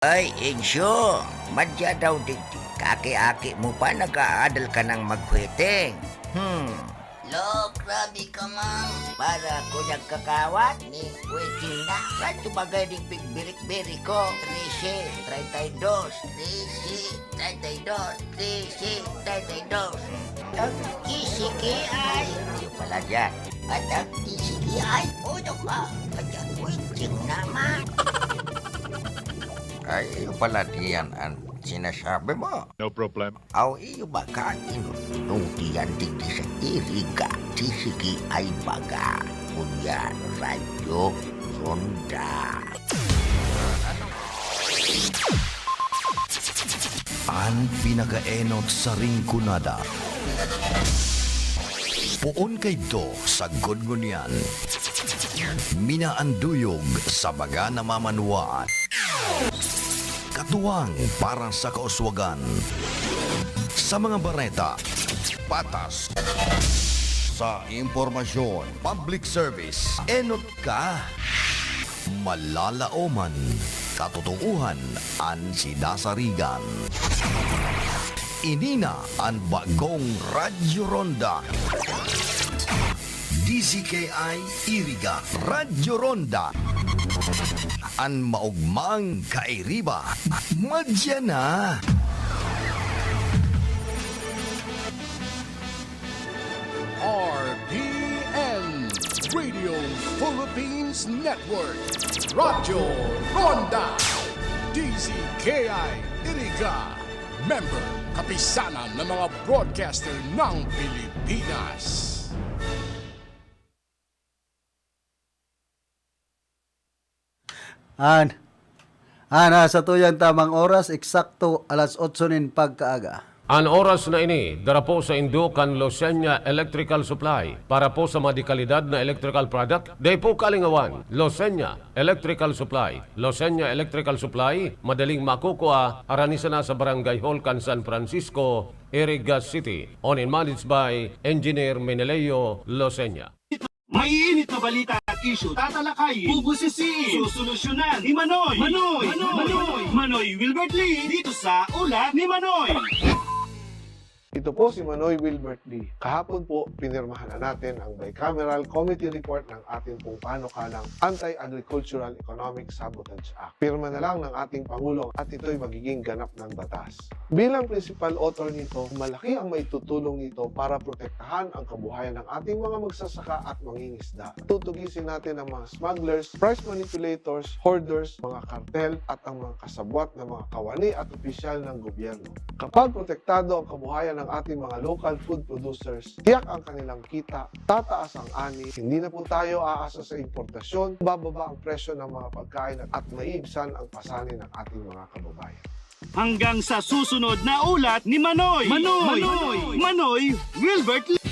Ay, Insyo, madya daw digdi. Kaki-aki mo pa nag-aadal ka ng magkweting. Lo, grabe ka mang. Para ko nagkakawat ni Kweting na. Radyo bagay ding pigbirik-birik ko. 13, 32, 13, 32, 13, 32. Ang kisiki ay. Yung pala dyan. At ang kisiki ay. Uno ka. Kaya Kweting naman. Ay, iyo pala diyan ang sinasabi mo. No problem. Aw, iyo ba ka inutiyan digdi sa iriga, tisigi ay baga. Kunyan, radyo, sonda. Ang pinakaenot sa ringkunada. Puon kay do sa gudngunyan. Minaanduyog sa baga na mamanuan. Katuwang para sa kauswagan. Sa mga bareta, patas. Sa impormasyon, public service, enot ka. Malalaoman, katotohanan ang sinasarigan. Inina ang bagong Radyo Ronda. DZKI Iriga Radyo Ronda. Ang maugmang kairiba. Madya na. RPN Radio Philippines Network Radyo Ronda DZKI Iriga Member Kapisanan ng mga broadcaster ng Pilipinas. Sa tuyang tamang oras, eksakto alas 8 nin pagkaaga. Ang oras na ini, darapo sa Indukan Losenya Electrical Supply para po sa madikalidad na electrical product. Day po kalingawan, Losenya Electrical Supply. Losenya Electrical Supply, madaling makukuha, aranisa na sa Barangay Holcan, San Francisco, Iriga City. Owned and managed by Engineer Meneleo Losenya. Maiinit na balita at issue, tatalakayin, bubusisiin, susolusyonan ni Manoy Wilbert Lee dito sa Ulat ni Manoy. Ito po si Manoy Wilbert Lee. Kahapon po, pinirmahan na natin ang bicameral committee report ng ating pong panukalang Anti-Agricultural Economic Sabotage Act. Pirma na lang ng ating Pangulo at ito'y magiging ganap ng batas. Bilang principal author nito, malaki ang maitutulong nito para protektahan ang kabuhayan ng ating mga magsasaka at mangingisda. Tutugisin natin ang mga smugglers, price manipulators, hoarders, mga kartel at ang mga kasabwat na mga kawani at opisyal ng gobyerno. Kapag protektado ang kabuhayan ng ating mga local food producers, tiyak ang kanilang kita, tataas ang ani, hindi na po tayo aasa sa importasyon, bababa ang presyo ng mga pagkain at maiibsan ang pasanin ng ating mga kababayan. Hanggang sa susunod na ulat ni Manoy Wilbert Lee.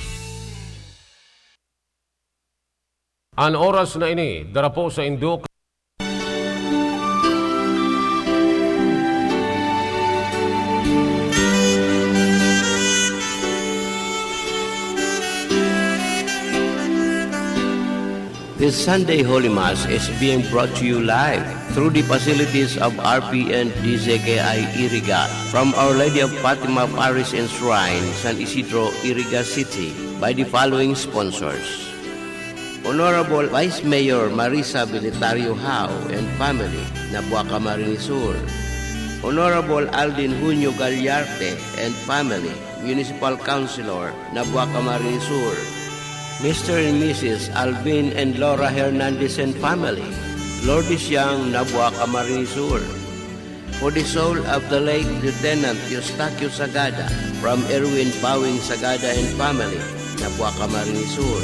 Ang oras na ini, darapo sa Indukan. This Sunday Holy Mass is being brought to you live through the facilities of RPN DZKI Iriga from Our Lady of Fatima Parish and Shrine, San Isidro, Iriga City by the following sponsors. Honorable Vice Mayor Marisa Bilitario Hao and family, Nabuaca Marinisur. Honorable Aldin Junio Gagliarte and family, Municipal Councilor, Nabuaca Marinisur. Mr. and Mrs. Alvin and Laura Hernandez and family, Lourdes Young, Nabuaca Marinisur. For the soul of the late Lieutenant Eustaquio Sagada from Erwin Bawing Sagada and family, Nabuaca Marinisur.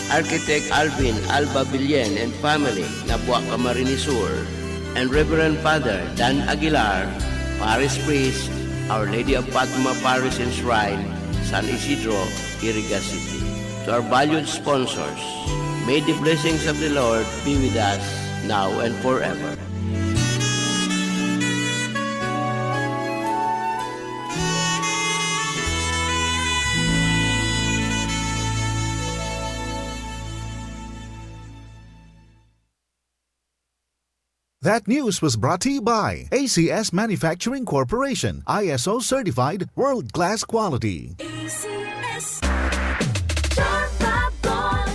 Architect Alvin Alba Billen and family, Nabuaca Marinisur. And Reverend Father Dan Aguilar, Parish Priest, Our Lady of Fatima Parish and Shrine, San Isidro, Iriga City. To our valued sponsors, may the blessings of the Lord be with us now and forever. That news was brought to you by ACS Manufacturing Corporation, ISO certified, world-class quality. ACS. Charm Fab Gold.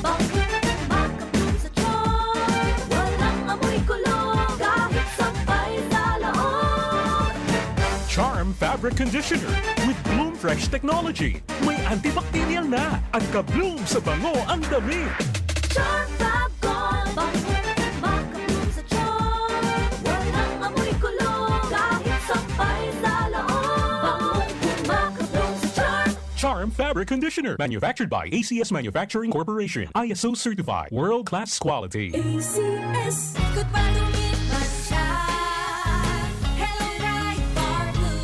Makapulong sa charm. Walang amoy kulong. Kahit sampay sa loob. Charm Fabric Conditioner with Bloom Fresh Technology. May antibacterial na at ka-bloom sa bango ang damit. Charm Fab Gold. Makapulong sa charm. Walang amoy kulong. Kahit sampay sa loob. Makapulong sa charm. Charm Fabric Conditioner, manufactured by ACS Manufacturing Corporation, ISO certified, world-class quality. ACS. Good pa lumipas siya. Hello, Bright Bar Blue.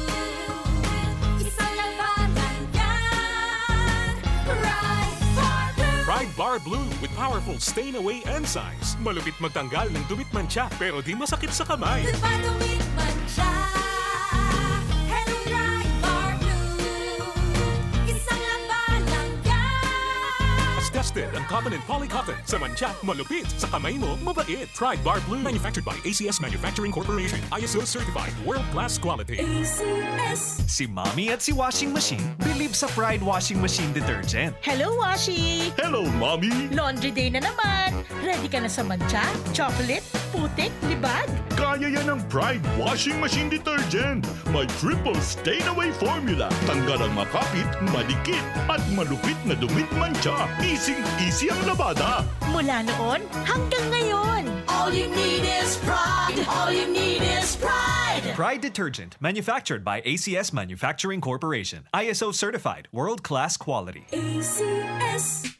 Isang labanan yan. Bright Bar Blue. Pride Bar Blue with powerful stain-away enzymes. Malupit magtanggal ng dumit mancha pero di masakit sa kamay. Good pa lumipas siya. Hello, Bright Bar Blue. Isang labanan yan. As tested ang cotton and polycotton. Sa mancha, malupit. Sa kamay mo, mabait. Pride Bar Blue, manufactured by ACS Manufacturing Corporation. ISO certified, world-class quality. ACS. Si Mommy at si Washing Machine believe sa Pride Washing Machine Detergent. Hello, Washi! Hello, Mommy! Laundry day na naman. Ready ka na sa mancha, chocolate, putik, libag? Kaya yan ng Pride Washing Machine Detergent. May triple stain-away formula. Tanggal ang makapit, madikit, at malupit na dumit mancha. Easy ang labada. Mula noon hanggang ngayon. All you need is pride. All you need is pride. Pride Detergent, manufactured by ACS Manufacturing Corporation. ISO certified, world-class quality. ACS.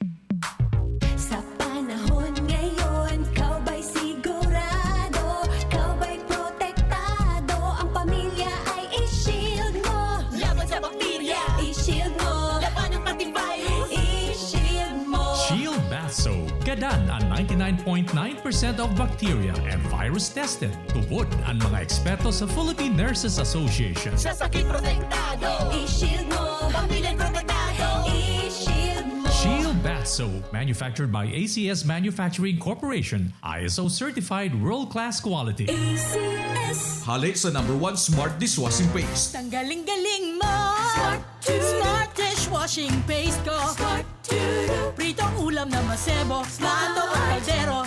Sa panahon ngayon, kau ba'y sigurado? Kau ba'y protektado? Ang pamilya ay i-shield mo. Laban sa bakterya, i-shield mo. Laban ng pati virus, i-shield mo. Shield Bath Soap. Gadan ang 99.9% of bacteria and virus tested. Tubod ang mga eksperto sa Philippine Nurses Association. Sa sakit protektado, i-shield mo. Pamilya protektado, i-shield mo. Shield Bath Soap, manufactured by ACS Manufacturing Corporation, ISO certified, world-class quality. ACS. Halik sa #1 Smart Dishwashing Paste. Tanggaling-galing mo. Smart Smart dishwashing paste ko. Smart Pritong ulam na masebo. Plato at kaldero.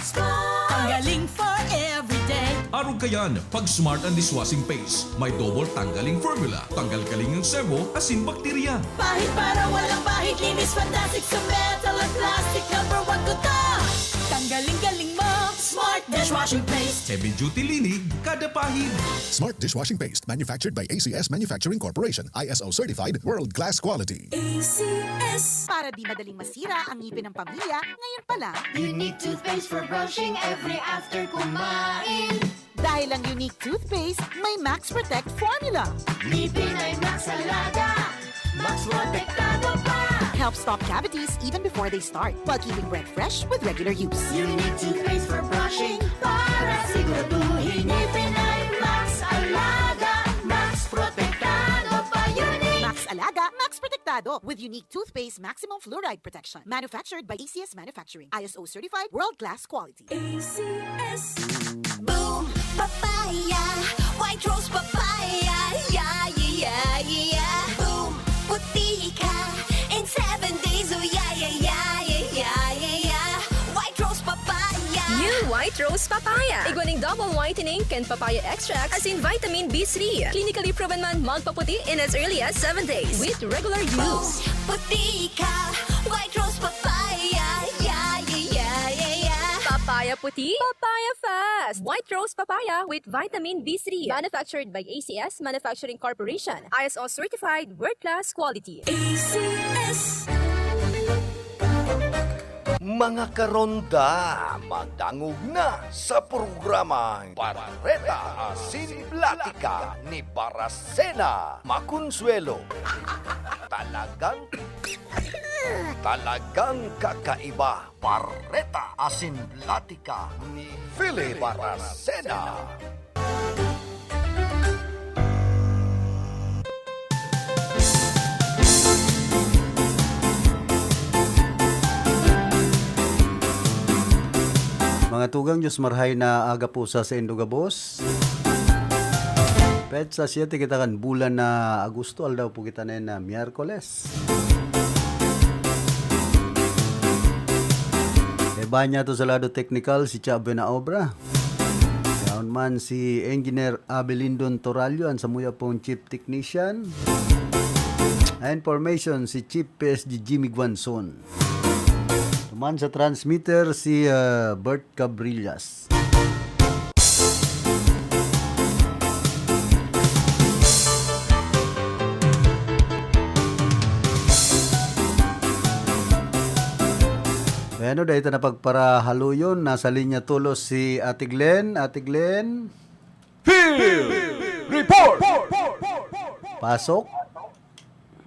Tanggaling for everyday. Arog kayan, pag Smart ang Dishwashing Paste, may double tanggaling formula. Tanggal-galing ng sebo, asin bakterya. Pahit para walang pahit. Linis fantastic sa metal at plastic. #1 ko to. Tanggaling-galing mo. Smart dishwashing paste. Heavy duty linig, kada pahid. Smart Dishwashing Paste, manufactured by ACS Manufacturing Corporation. ISO certified, world-class quality. ACS. Para di madaling masira ang ngipin ng pamilya, ngayon pa lang. Unique toothpaste for brushing every after kumain. Dahil ang unique toothpaste, may Max Protect formula. Ngipin ay Max Alaga. Max Protektado pa. Helps stop cavities even before they start, while keeping breath fresh with regular use. Unique toothpaste for brushing para siguraduhin ngipin ay Max Alaga. Max Protektado pa. Unique. Max Alaga, Max Protectado with unique toothpaste maximum fluoride protection. Manufactured by ACS Manufacturing. ISO certified, world-class quality. ACS. Boom, papaya, white rose papaya, yeah, yeah, yeah. Boom, puti ka in 7 days, oh yeah, yeah, yeah, yeah, yeah, yeah. White rose papaya. New White Rose Papaya. Iguaning double whitening and papaya extracts as in vitamin B3. Clinically proven man magpaputi in as early as 7 days with regular use. Puti ka, white rose papaya, yeah, yeah, yeah, yeah, yeah. Papaya puti, papaya fast. White Rose Papaya with vitamin B3. Manufactured by ACS Manufacturing Corporation. ISO certified, world-class quality. ACS. Mga karonda, magdangog na sa programang Barreta Asin Platica ni Baracena Maconsuelo. Talagang kakaiba. Barreta Asin Platica ni Philip Baracena. Mga tugang Diyos marhay na aga po sa Indogabos. Pet sa 7 kita kan bulan na Agosto aldaw po kita na Miyerkules. Banya to sa lado technical si Chabe na obra. Down man si Engineer Abelindon Toralio ang samuya pong Chief Technician. Information si Chief PSG Jimmy Guanzon. Tuman sa transmitter si Bert Cabrillas. Ano dahil na pagparahalo yun, nasa linya tulos si Ate Glenn. Ate Glenn. Field Report! Pasok.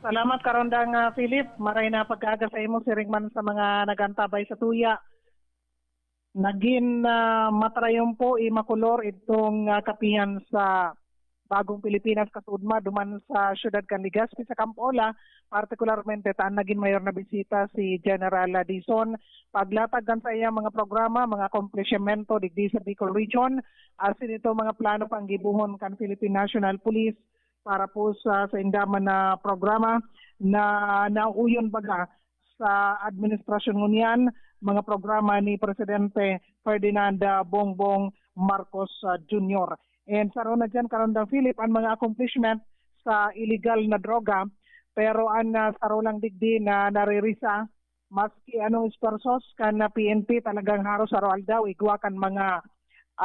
Salamat karondang Philip. Maray na pagkaaga sa imo siringman sa mga nagantabay sa tuya. Naging matrayon po imakulor itong kapihan sa Bagong Pilipinas kasudma duman sa siyudad kan Legazpi sa Campola, partikularmente taan naging mayor na bisita si General Dizon paglatag kan sa iya mga programa, mga komplishemento digdi sa Bicol Region, asin ito mga plano pang gibuhon kan Philippine National Police para po sa indaman na programa na nauyon baga sa administrasyon ngunyan, mga programa ni Presidente Ferdinand Bongbong Marcos Jr. And saron na dyan karon daw Philip ang mga accomplishment sa illegal na droga, pero ang saro lang digdi na naririsa maski anong ispersos kan na PNP talagang haros aral daw igwa kan mga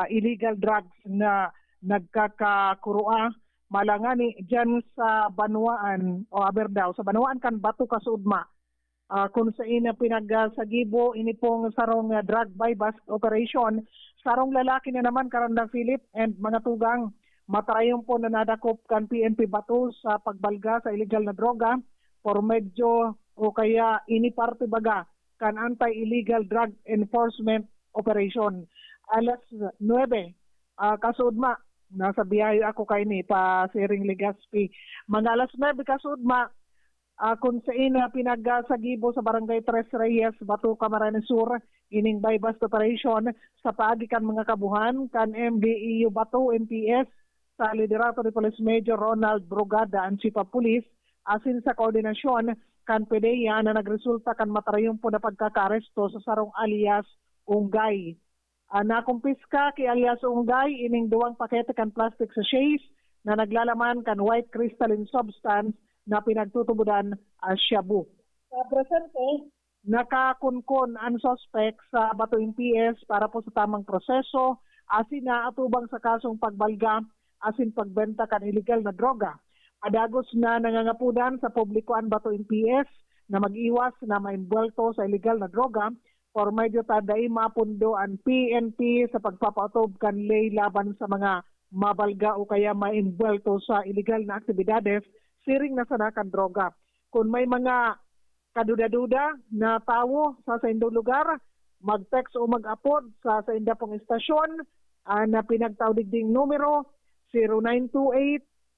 illegal drugs na nagkakakurua malangani dyan sa Banuaan o Aberdaw sa Banuaan kan Bato Kasudma. Kung sa ina pinagsagibo ini pong sarong drug buy bust operation, sarong lalaki na naman karandang Philip and mga tugang matrayon po na nadakop kan PNP Bato sa pagbalga sa illegal na droga por medyo o kaya ini parte baga kan anti-illegal drug enforcement operation. Alas 9 kasudma nasa biyahe ako kay ni pa Siring Legazpi. Mga alas 9 kasudma kung sa ina pinagsagibo sa Barangay Tres Reyes, Bato, Camarines Sur, ining buy-bust operation sa paagikan mga kabuhan kan MDEU Bato, MPS, sa liderato ni Police Major Ronald Brugada, ang Chief of Police, asin sa koordinasyon kan PDEA na nagresulta kan matarayong po na pagkakaresto sa sarong alias Unggay. Nakumpiska kay alias Unggay, ining 2 pakete kan plastic sachets na naglalaman kan white crystalline substance na pinagtutubudan shabu. Sa presente, nakakunkon ang suspect sa Bato MPS para po sa tamang proseso, asin na atubang sa kasong pagbalga, asin pagbenta kan illegal na droga. Adagos na nangangapudan sa publikoan Bato MPS na mag-iwas na maimbwelto sa illegal na droga, por medyo taday mapundo ang PNP sa pagpapatob kan lay laban sa mga mabalga o kaya maimbwelto sa illegal na aktibidades siring na sanakan droga. Kung may mga kaduda-duda na tawo sa indong lugar, mag-text o mag-upload sa inda pong istasyon na pinagtawdig ding numero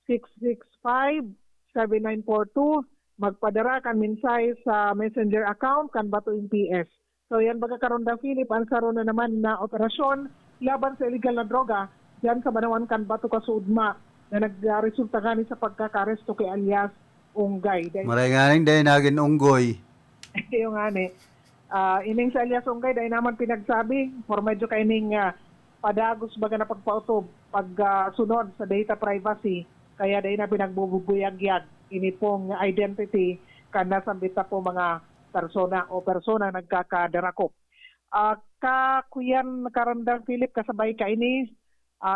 0928-665-7942. Magpadara kan minsay sa messenger account kan Bato MPS. So yan baga karon da Philip, ang saro na naman na operasyon laban sa illegal na droga diyan sa Banawan kan Bato Kasudma na nagresulta gani sa pagkakaresto kay alias Unggay. Maray nga rin dahil naging unggoy. Yung ani. Ining sa alias Unggay dahil naman pinagsabi for medyo kaining padagos baga na pagpautob pagsunod sa data privacy kaya dahil na pinagbubuyag-yag ini pong identity kan nasambita po mga persona nagkakadarako. Kakuyan karandang Philip kasabay ka ini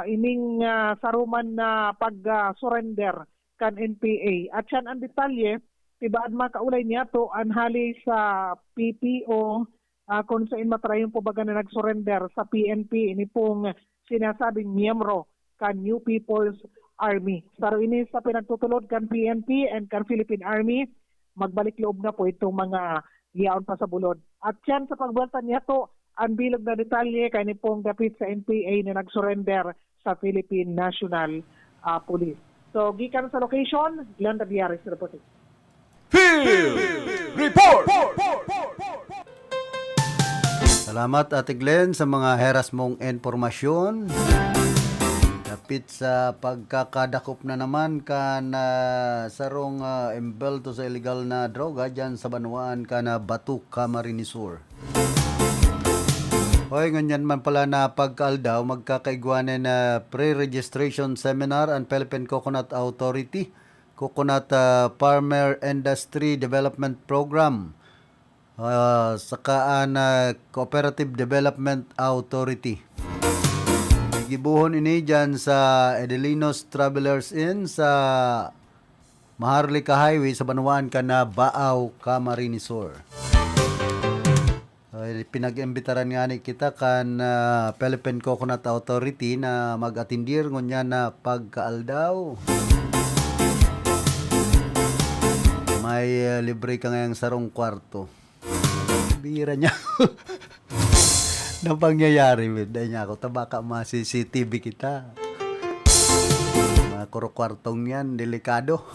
ining saruman na pag-surrender kan NPA. At yan ang detalye, tibaad makaulay niya to anhali sa PPO kung saan matrayon po baga na nag-surrender sa PNP ini pong sinasabing miyembro kan New People's Army. Saro ini sa pinagtutulod kan PNP and kan Philippine Army, magbalik loob na po itong mga yaon pa sa bulod. At yan sa pagbuelta niya to, ang bilog na detalye kay ni pong dapit sa NPA na nag-surrender sa Philippine National Police. So, gikan sa location, Glenda Biaris reporting. Field Report! Salamat Ate Glenn sa mga heras mong informasyon. Kapit sa pagkakadakop na naman ka na sarong embelto sa illegal na droga dyan sa Banwaan ka na Batuk, Camarines Sur. Hoy, ganyan man pala na pagkaaldaw, magkakaigwanan na pre-registration seminar ang Philippine Coconut Authority, Coconut Farmer Industry Development Program, saka Cooperative Development Authority. Gibuhon ini dyan sa Edelinos Travelers Inn sa Maharlika Highway sa Banwaan ka na Baaw, Camarines Sur. Pinag-imbitaran nga ni kita kan Philippine Coconut Authority na mag-atindir ngunya na pagkaaldaw. May libre ka ngayong sarong kwarto. Bira niya. Na pangyayari, dahil niya ako, tabaka CCTV kita. Mga kwartong yan, delikado.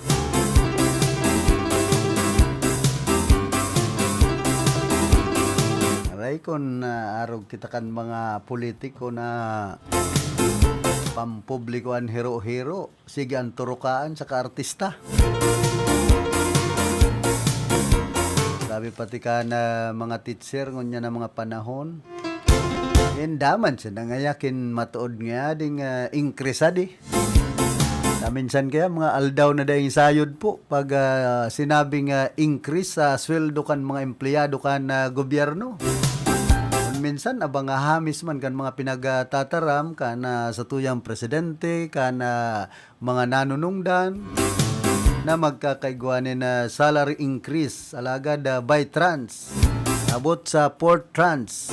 Aray kung araw kita kan mga politiko na pampublikoan hero-hero, sige ang turukaan sa kaartista. Sabi pati ka na mga teacher ngunya na mga panahon. Daman siya nangayakin matuod nga ding increase adi. Minsan kaya mga aldaw na dahil sayod po pag sinabing increase sa sweldo kan mga empleyado kan gobyerno. Minsan abang hamis man kan mga pinagtataram kan sa tuyang presidente kan mga nanunungdan na magkakaigwanin na salary increase alagad by trans abot sa port trans.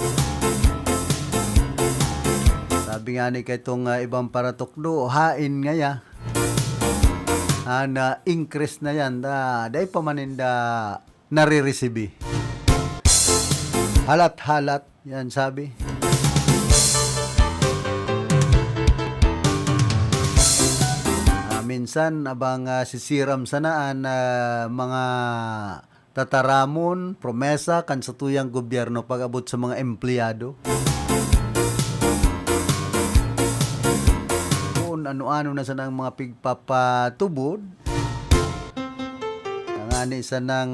Sabi nga ni kaitong ibang paratukdo hain nga ya na increase na yan dahil pa maninda nare-receive halat-halat yan sabi. Minsan abang sisiram sanaan mga tataramon, promesa kan sa tuyang gobyerno pag-abot sa mga empleyado. Kung ano-ano na sanang mga pigpapatubod, tangani sanang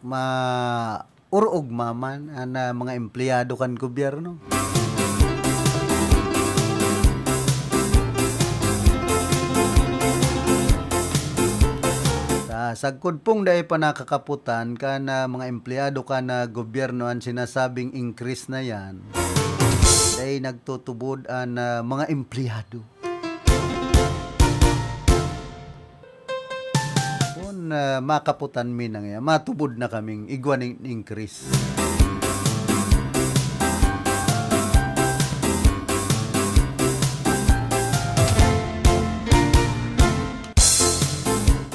maurog maman na mga empleyado kan gobyerno. Sagkod pong dahil pa nakakaputan ka na mga empleyado ka na gobyerno ang sinasabing increase na yan dahil nagtutubod ang mga empleyado. Kung makaputan minang yan, matubod na kaming igwaning increase.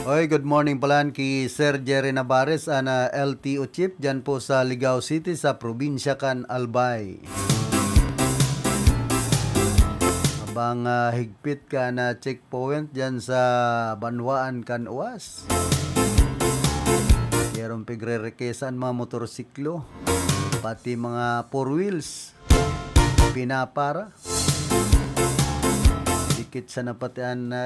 Oy, good morning pala kay Sir Jerry Navarez, LTO Chief dyan po sa Ligao City sa probinsya kan Albay. Habang higpit ka na checkpoint dyan sa Banwaan kan Uwas. Yerong pigre-rekesan mga motorsiklo, pati mga four wheels, pinapara. Dikit sa napatian na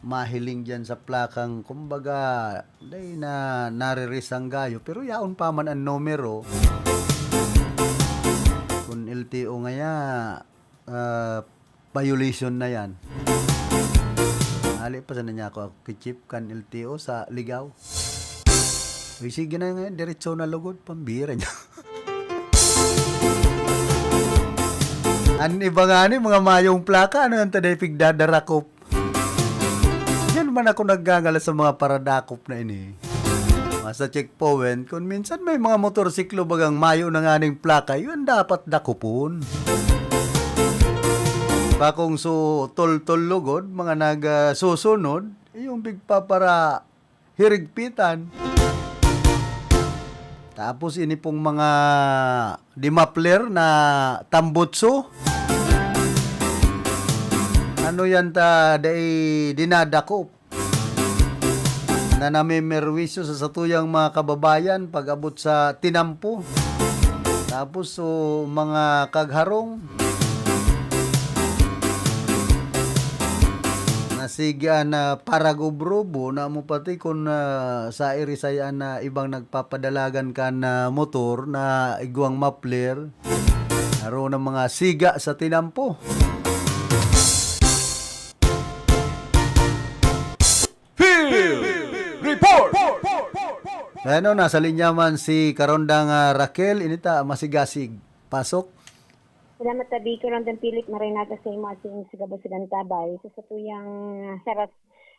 mahiling dyan sa plakang kumbaga day na naririsang gayo pero yaon pa man ang numero kung LTO ngaya violation na yan. Ali pa sana niya ako kichip kan LTO sa Ligao. Uy, sige na nga diretso na lugod pambira niya. An iba nga ni mga mayong plaka ano ang taday pigdadarakop. Yan man ako naggagala sa mga paradakop na ini. Sa checkpoint kung minsan may mga motorsiklo bagang mayo na nga ning plaka yun dapat dakupon. Bakong so tol-tol lugod mga nagsusunod yung bigpa para hirigpitan. Tapos ini pong mga dimapler na tambutso. Ano yan day dinadakop. Na namimerwisyo sa satuyang mga kababayan pag abot sa tinampo. Tapos so, mga kagharong nasigyan na paragubrobo na mo pati kung sa irisayaan na ibang nagpapadalagan ka na motor na igwang mapler naroon ng mga siga sa tinampo. Field Report! Ano, nasa linya man si Karondang Raquel, inita masigasig. Pasok. Salamat tabi ko lang ng pilit marinata sa imo ating sigabasigan tabay. Sa tuyang heras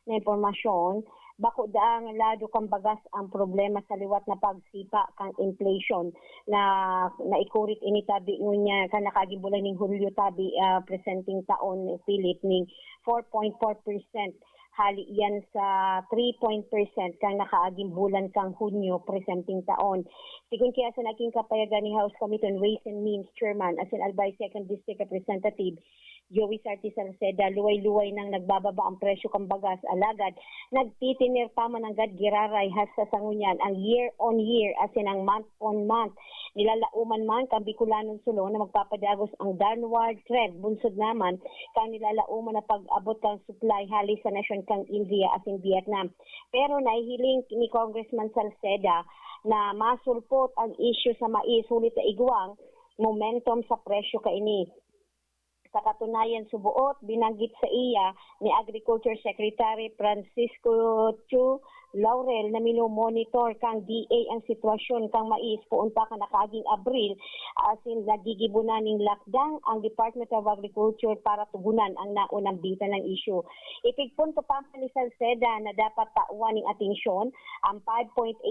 na impormasyon, bako daang lado kang bagas ang problema sa liwat na pagsipa kang inflation na naikurit ini tabi ngunya kan nakagibulan ning Hulyo tabi presenting taon pilit ning 4.4%. Hali yan sa 3% kang nakaaging bulan kang Hunyo presenting taon. Sigun kaya sa naging kapayagan ni House Committee on Ways and Means Chairman as in Albay 2nd District Representative Joey Sarti Salceda, luway-luway nang nagbababa ang presyo kang bagas alagad. Nagtitinir pa man ang giraray has sa sangunyan ang year on year as in ang month on month. Nilalauman man kang Bicolanon Sulo na magpapadagos ang downward trend. Bunsod naman kang nilalauman na pag-abot kang supply hali sa nasyon kang India as in Vietnam. Pero nahihiling ni Congressman Salceda na masulpot ang issue sa mais sulit sa igwang momentum sa presyo kaini. Sa katunayan subuot, binanggit sa iya ni Agriculture Secretary Francisco Chu Laurel na mino-monitor kang DA ang sitwasyon kang mais puunta ka nakaging Abril asin nagigibunan ning lockdown ang Department of Agriculture para tugunan ang naunang bita ng issue. Ipigpunto pa ni Salceda na dapat tauan ning atensyon ang 5.8%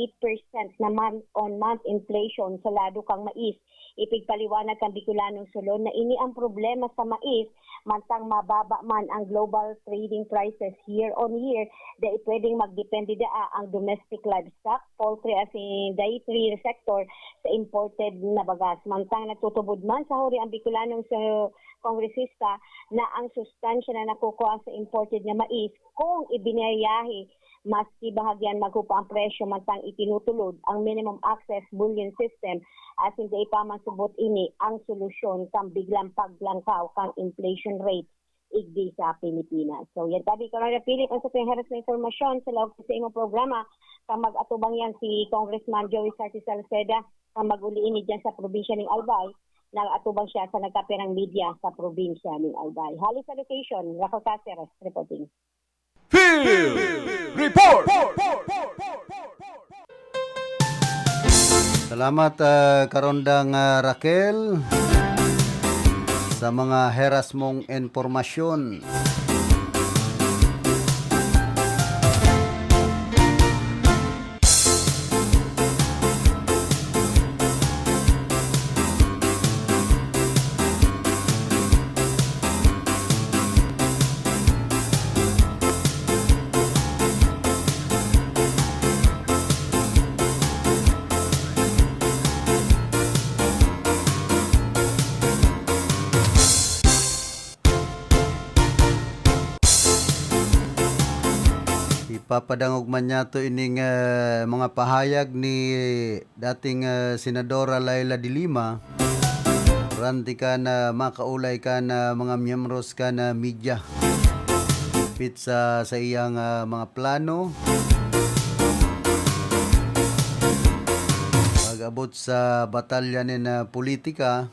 na month-on-month inflation sa lado kang mais. Ipigpaliwanag kang Bicolanong Sulon na ini ang problema sa mais mantang mababa man ang global trading prices year on year dahil pwedeng magdepende ang domestic livestock, poultry as in dietary sector sa imported na bagas. Mantang natutubod man sa huri ang Bicolanong sa kongresista na ang sustansya na nakukuha sa imported na mais kung ibinayahi maski bahagyan maghupa ang presyo mantang itinutulod ang minimum access bullion system as in di pa masubot ini ang solusyon kang biglang paglangkaw kang inflation rate igdi sa Pilipinas. So yan tabi ka na Philip ang sa heras na informasyon sa loob sa imong programa kang mag-atubang yan si Congressman Joey Sarti Salceda kang mag-uliin dyan sa probinsya ng Albay. Nag-atubang siya sa nagkapirang media sa probinsya ng Albay. Halis sa location, Rafael Caceres reporting. Field Report! Salamat Karondang Raquel sa mga heras mong informasyon. Papadangog man niya to ining mga pahayag ni dating Senadora Laila de Lima. Ranti ka na makaulay ka na mga miyembros ka na media. Pit sa iyang mga plano. Pag-abot sa batalyan na politika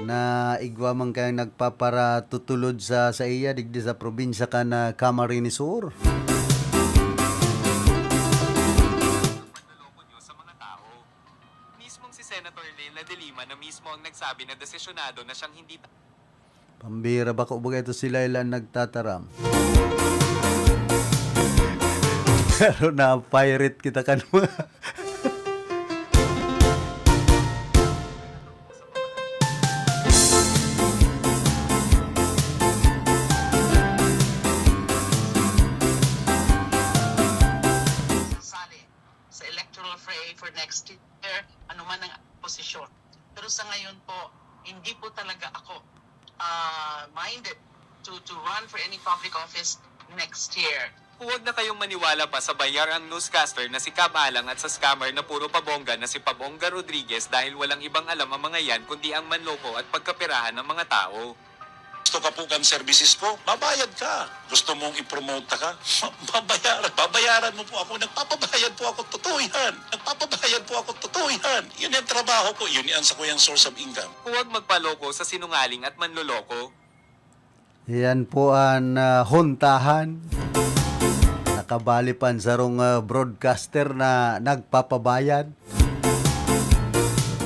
na igwa man kayang nagpapara tutulod sa iya digdi sa probinsya ka na Camarines Sur. Senator Leila de Lima na mismo ang nagsabi na desisyonado na siyang hindi... Pambira ba ko ba ito sila ilan nagtataram? Pero na-pirate kita kan mo. Sa electoral fray for next year, ano man ang posisyon. Pero sa ngayon po, hindi po talaga ako minded to run for any public office next year. Huwag na kayong maniwala pa sa bayarang newscaster na si Cab Alang at sa scammer na puro pabongga na si Pabongga Rodriguez dahil walang ibang alam ang mga yan kundi ang manloko at pagkapirahan ng mga tao. Gusto ka po kan services ko, babayad ka. Gusto mong i-promote ka, babayaran mo po ako. Nagpapabayad po ako, totoo yan. Nagpapabayad po ako, totoo yan. Yun yung trabaho ko, yun yung sa ko yung source of income. Huwag magpaloko sa sinungaling at manloloko. Yan po ang huntahan. Nakabalipan sa rong broadcaster na nagpapabayad.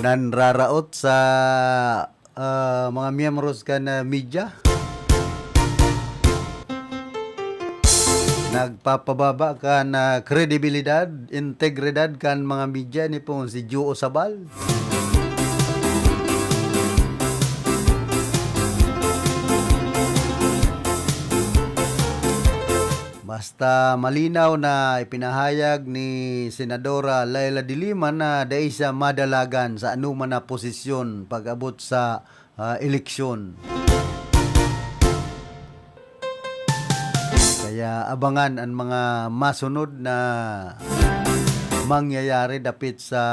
Nanraraot sa mga miyembros kan media. Nagpapababa kan kredibilidad, integridad kan mga media ni pong si Joe Sabal. Basta malinaw na ipinahayag ni Senadora Laila de Lima na dahil siya madalagan sa anuman na posisyon pag-abot sa eleksyon. Kaya abangan ang mga masunod na mangyayari dapit sa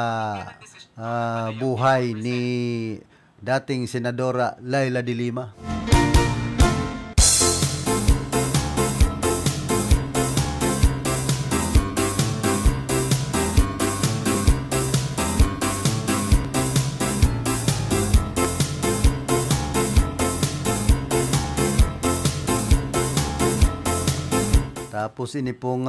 buhay ni dating Senadora Laila de Lima. Tapos ini pong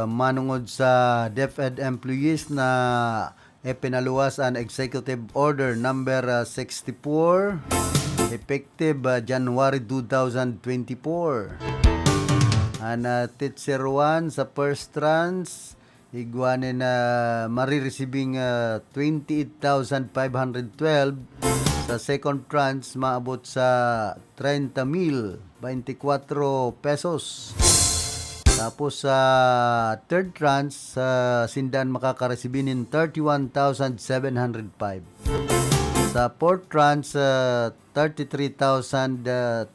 manungod sa DepEd employees na ipinaluwas ang Executive Order number 64 effective January 2024. Ang teacher 1 sa first tranche igwanin na marirecibing 28,512. Sa second tranche maabot sa 30,024 pesos. Tapos sa third tranche, sindan makakaresibinin 31,705. Sa fourth tranche, 33,357.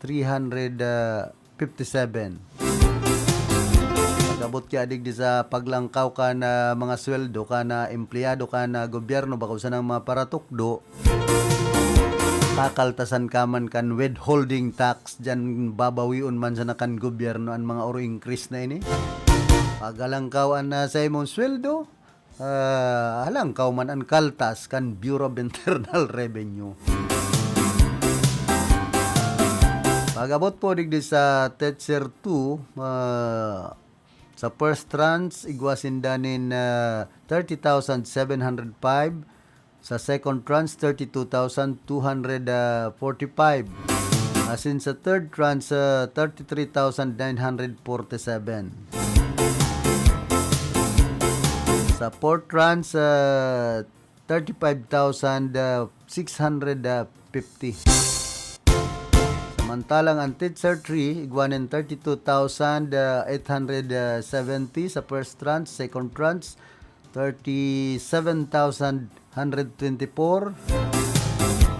Pagabot ka adig di sa paglangkaw ka na mga sweldo ka na empleyado ka na gobyerno baka usan ang mga paratukdo. Kakaltasan ka man kan withholding tax dyan babawiun man sa nakan gobyerno ang mga oro increase na ini. Pagalangkawan na sa imong sweldo, halangkaw man ang kaltas kan Bureau of Internal Revenue. Pagabot po digdi sa teacher 2, sa first tranche igwasin danin 30,705. Sa second tranche, 32,245. As in sa third tranche, 33,947. Sa fourth tranche, 35,650. Samantalang ang teacher 3, igwanin 32,870 sa first tranche, second tranche, 37,124.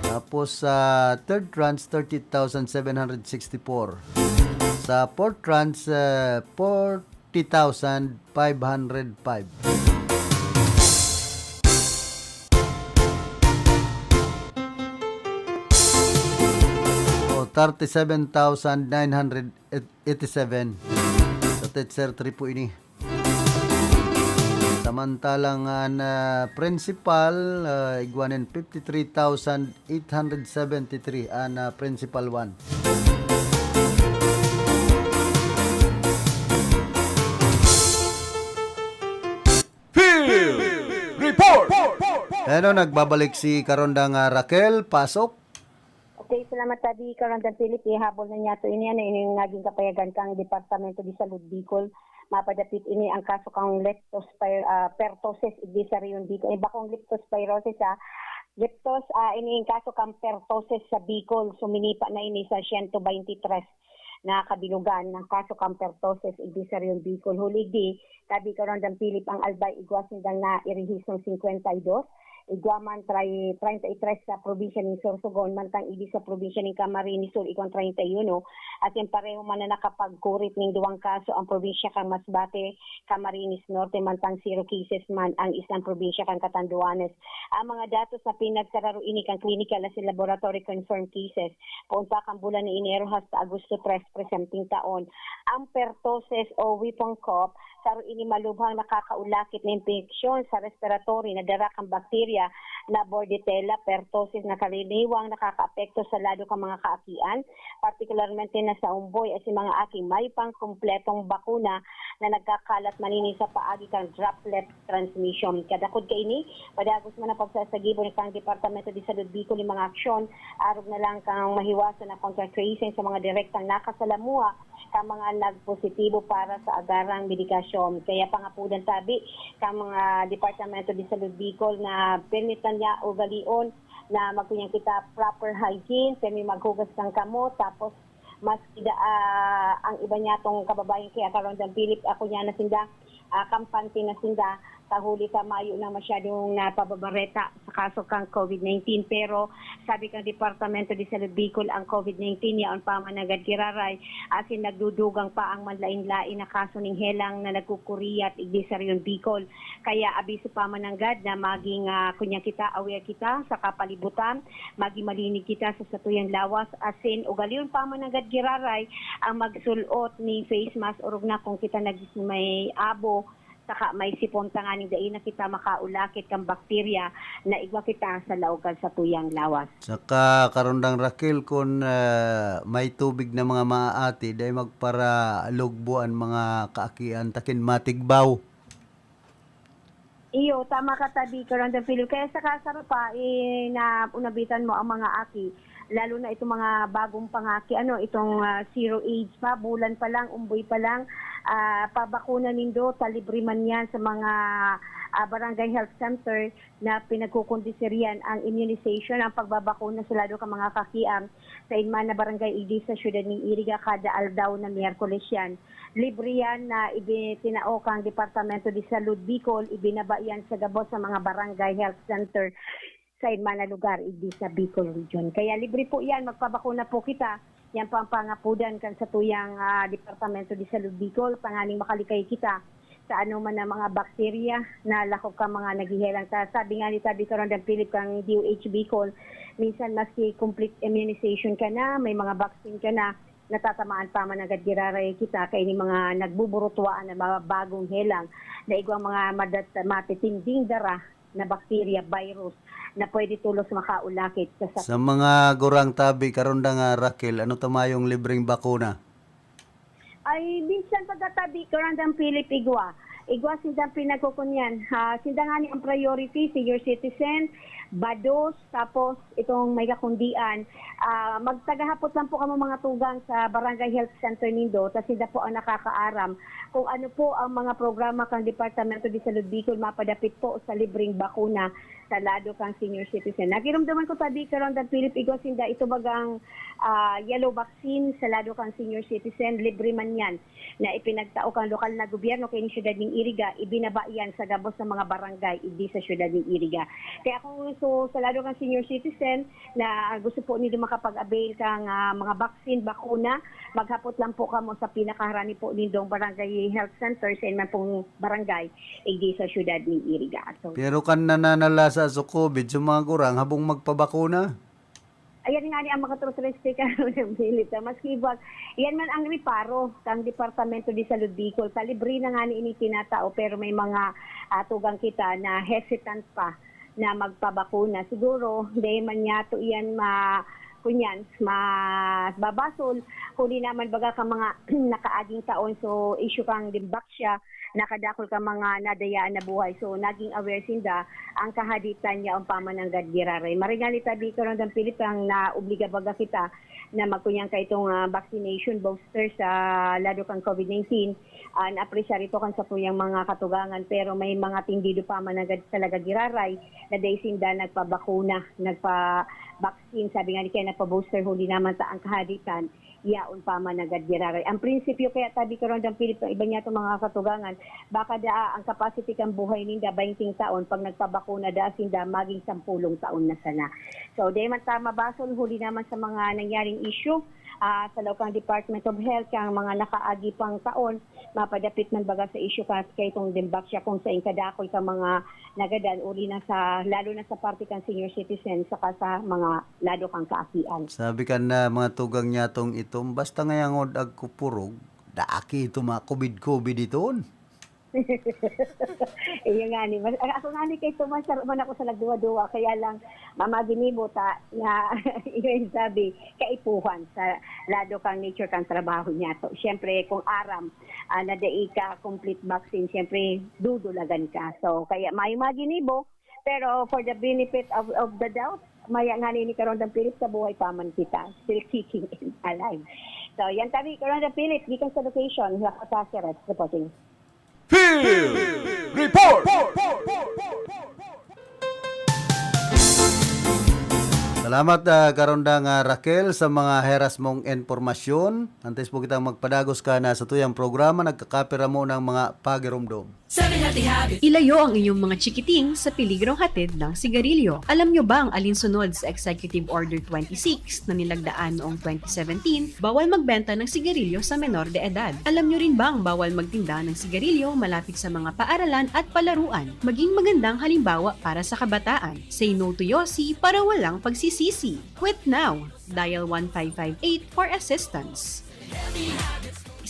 Tapos sa third tranche 30,764. Sa fourth tranche 40,505. O 37,987. Sa teacher 3 po ini. Samantalang principal, igwanin 53,873 ang principal 1. Field Report! Ano, nagbabalik si Karondang Raquel, pasok. Okay, salamat tadi Karondang Philip. Ihabol na niya ito ini yung naging kapayagan kang Departamento di Salud Bicol. Mapadapit ini ang kaso kang leptospirosis sa riyon Bicol. Bakong leptospirosis leptos ini ang kaso kang pertosis sa Bicol. Suminipa na ini sa 123 na kabilugan ng kaso kang pertosis sa riyon Bicol. Huli di tabi karon ng Philip ang albay igwasin dang na irihisong 52. Iguaman 33 sa probinsya ng Sorsogon, mantang idi sa probinsya ng Camarines Sur, ikon 31. At yung pareho man na nakapagkurit ng duwang kaso ang probinsya kang Masbate, Camarines Norte, mantang 0 cases man ang isang probinsya kang Catanduanes. Ang mga datos na pinagsararo ini kang clinical as laboratory confirmed cases, punta kang bulan ni Enero hasta Agosto 3 presenting taon. Ang pertussis o whooping cough, saro ini malubhang nakakaulakit na infeksyon sa respiratory na dara kang bakterya na Bordetella pertussis na karaniwang nakakaapekto sa lado kang mga kaakian, partikularmente na sa umboy at si mga aking may pang kumpletong bakuna na nagkakalat manini sa paagi kang droplet transmission. Kadakod ka ini, padagos man ang pagsasagibo ni kang Departamento de Salud Bicol ng mga aksyon, arog na lang kang mahiwasan na contact tracing sa mga direktang nakasalamuha ka mga nagpositibo para sa agarang medikasyon. Kaya pangapudan tabi ka mga Departamento de Salud Bicol na permitan niya o galion na magkunyang kita proper hygiene, kami maghugas ng kamot, tapos mas ang iba niya tong kababayan kaya karon ng Philip ako niya na sinda kampante na sinda tahuli ka mayo na masyadong napababareta sa kaso kang COVID-19 pero sabi kang Departamento de Salud Bicol ang COVID-19 yaon pa man agad kiraray asin nagdudugang pa ang manlain-lain na kaso ning helang na nagkukuriat igdi sa Rion Bicol kaya abiso pa man agad na maging kunya kita aware kita sa kapalibutan maging malinig kita sa satuyang lawas asin ugalion pa man agad kiraray ang magsulot ni face mask orog na kung kita may abo saka may sipon tanganing dai na kita makaulakit kang bakterya na igwa kita sa laugan sa tuyang lawas. Saka karundang Raquel kung may tubig na mga maaati dahil magpara lugbuan mga kaakian takin matigbaw. Iyo, tama ka tabi karundang Philip. Kaya sa kasaro pa na unabitan mo ang mga aki lalo na itong mga bagong pangaki, itong zero age pa, bulan pa lang, umboy pa lang, pabakuna nindo, talibre man yan sa mga barangay health center na pinagkukondisiryan ang immunization, ang pagbabakuna sa lalo ka mga kakiam sa inman na barangay idi sa syudad ng Iriga kada aldaw na Miyerkules yan. Libre yan na itinao kang Departamento de Salud Bicol, ibinaba yan sa gabos sa mga barangay health center sa inman na lugar idi sa Bicol Region. Kaya libre po yan, magpabakuna po kita. Yan po ang pangapudan kan sa tuyang Departamento de Salud Bicol, pangaling makalikay kita sa ano man na mga bakterya na lakop ka mga naghihelang. Sabi nga ni Tabi Karondang Philip kang DOH Bicol, minsan maski complete immunization ka na, may mga vaccine ka na, natatamaan pa man agad giraray kita kay ni mga nagbuburutuan na mga bagong helang na igwang mga matitinding dara na bakterya, virus na pwede tulos makaulakit sa mga gurang tabi karundang Raquel, ano tamayong libreng bakuna? Ay minsan pagkatabi karundang Philip igwa sindang pinagkukunyan. Sindang nga ni ang priority, senior citizen, bados, tapos itong may kakundian. Magtagahapot lang po kamo mga tugang sa Barangay Health Center nindo, tapos sila po ang nakakaaram kung ano po ang mga programa kang Departamento de Salud Bicol mapadapit po sa libreng bakuna sa lado kang senior citizen. Nagiramdaman ko tabi karon dan Philip Igos sinda ito bagang yellow vaccine sa lado kang senior citizen, libre man yan na ipinagtao kang lokal na gobyerno kay ni syudad ng Iriga, ibinaba yan sa gabos ng mga barangay idi sa syudad ng Iriga. Kaya kung gusto sa lado kang senior citizen na gusto po nila makapag-avail kang mga vaccine, bakuna, maghapot lang po kamo sa pinakaharani po nindong barangay health center sa inman pong barangay idi sa syudad ng Iriga. So, pero kan nananalasa sa COVID sa mga kurang habong magpabakuna? Ayan nga ni ang makaturistik ng Philip. Maski wag, yan man ang riparo ng Departamento de Salud Bicol. Kalibre na nga ni ini tinatao pero may mga tugang kita na hesitant pa na magpabakuna. Siguro, dahil man niya to iyan babasol, kundi naman baga ka mga nakaaging taon so issue kang dimbaksya nakadakol ka mga nadayaan na buhay. So, naging aware sinda ang kahaditan niya ang pamananggad giraray. Maringalita di karon ng Pilipang na obliga baga kita na magkunyang ka itong vaccination booster sa lado kang COVID-19. Na-appreciate ito kan sa tuyang mga katugangan pero may mga tindido pamananggad talaga giraray na day sinda nagpabakuna, nagpa-vaccine. Sabi nga ni kaya nagpa-booster huli naman sa ang kahaditan yaon pa man agad giraray. Ang prinsipyo kaya tabi karon ng Pilip iba niya itong mga katugangan, baka da ang capacity kang buhay ninda 20 taon pag nagpabakuna da sinda maging 10 taon na sana. So di man tama bason huli naman sa mga nangyaring issue sa lokang Department of Health kang mga nakaagi pang taon mapadapit man baga sa issue kay itong dimbak siya kung sa inkadakoy ka mga nagadan uli na sa lalo na sa parte kang senior citizen saka sa mga lado kang kaakian. Sabi ka na mga tugang niya tong itom, basta ngayang ag kupurog, daaki ito mga COVID iton. Iyo nga ni. Ako nga ni kay Tomas man ako sa nagduwa-duwa kaya lang mamaginimo ta na iyo sabi kaipuhan sa lado kang nature kang trabaho niya to. Siyempre kung aram na dai ka complete vaccine, siyempre dudulagan ka. So kaya may maginimo pero for the benefit of the doubt, maya nga ni karon ng Philip sa buhay pa man kita, still kicking and alive. So yan tabi karon ng Philip gikan sa location sa Sarat reporting. Field Report! Salamat karondang Raquel sa mga heras mong informasyon. Antes po kitang magpadagos ka na sa tuyang programa, nagkakapira mo ng mga pagirumdom. Ilayo ang inyong mga chikiting sa piligrong hatid ng sigarilyo. Alam nyo ba ang alinsunod sa Executive Order 26 na nilagdaan noong 2017, bawal magbenta ng sigarilyo sa menor de edad? Alam nyo rin ba ang bawal magtinda ng sigarilyo malapit sa mga paaralan at palaruan? Maging magandang halimbawa para sa kabataan. Say no to Yossi para walang pagsisisi. Quit now! Dial 1558 for assistance.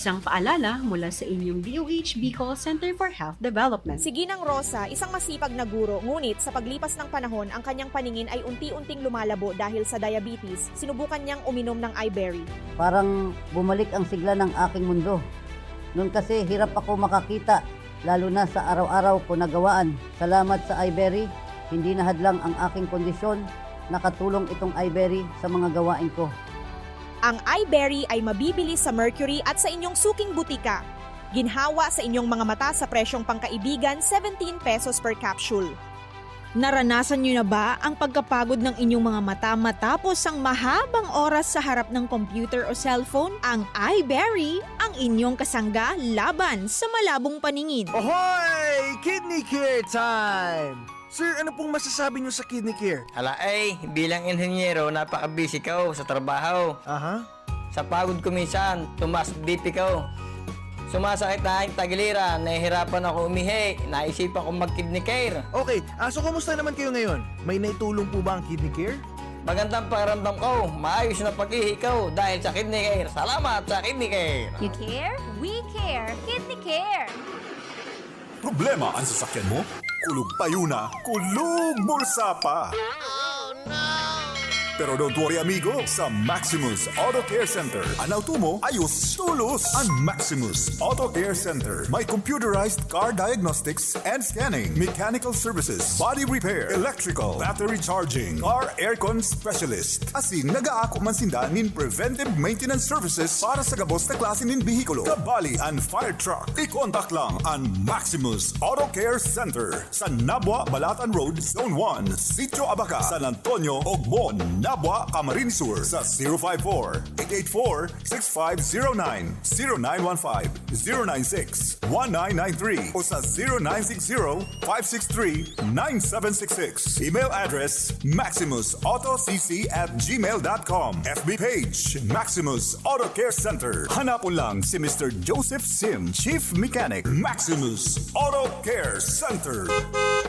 Isang paalala mula sa inyong DOH Bicol Center for Health Development. Si Ginang Rosa, isang masipag na guro, ngunit sa paglipas ng panahon, ang kanyang paningin ay unti-unting lumalabo dahil sa diabetes. Sinubukan niyang uminom ng iBerry. Parang bumalik ang sigla ng aking mundo. Noon kasi hirap ako makakita, lalo na sa araw-araw ko nagawaan. Salamat sa iBerry, hindi nahadlang ang aking kondisyon. Nakatulong itong iBerry sa mga gawain ko. Ang iBerry ay mabibili sa Mercury at sa inyong suking butika. Ginhawa sa inyong mga mata sa presyong pangkaibigan, 17 pesos per capsule. Naranasan nyo na ba ang pagkapagod ng inyong mga mata matapos ang mahabang oras sa harap ng computer o cellphone? Ang iBerry ang inyong kasangga laban sa malabong paningin. Ahoy! Kidney Care time! Sir, ano pong masasabi niyo sa Kidney Care? Ala bilang inhenyero, napaka-busy ko sa trabaho. Aha. Sa pagod ko minsan, tumas BP ko. Sumasakit na aking tagiliran, nahihirapan ako umihi, naisipan ko mag-Kidney Care. Okay, so kamusta naman kayo ngayon? May naitulong po ba ang Kidney Care? Magandang pakiramdam ko, maayos na pag-ihi ko dahil sa Kidney Care. Salamat sa Kidney Care. You care? We care. Kidney Care. Problema ang sasakyan mo? Kulog payo na, kulog bulsa pa! Pero don't worry amigo, sa Maximus Auto Care Center, anaw tumo ayos tulos. Ang Maximus Auto Care Center may computerized car diagnostics and scanning, mechanical services, body repair, electrical, battery charging, car aircon specialist. Asin nagaako man sinda nin preventive maintenance services para sa gabos na klase nin bihikulo, kabali and fire truck. I-contact lang ang Maximus Auto Care Center sa Nabwa, Balatan Road, Zone 1, Sitio Abaca, San Antonio, Ogmon, Nabwa, Camarines Sur sa 054-884-6509, 0915-096-1993 o sa 0960-563-9766. Email address maximusautocc@gmail.com. FB page Maximus Auto Care Center. Hanapon lang si Mr. Joseph Sim, Chief Mechanic, Maximus Auto Care Center.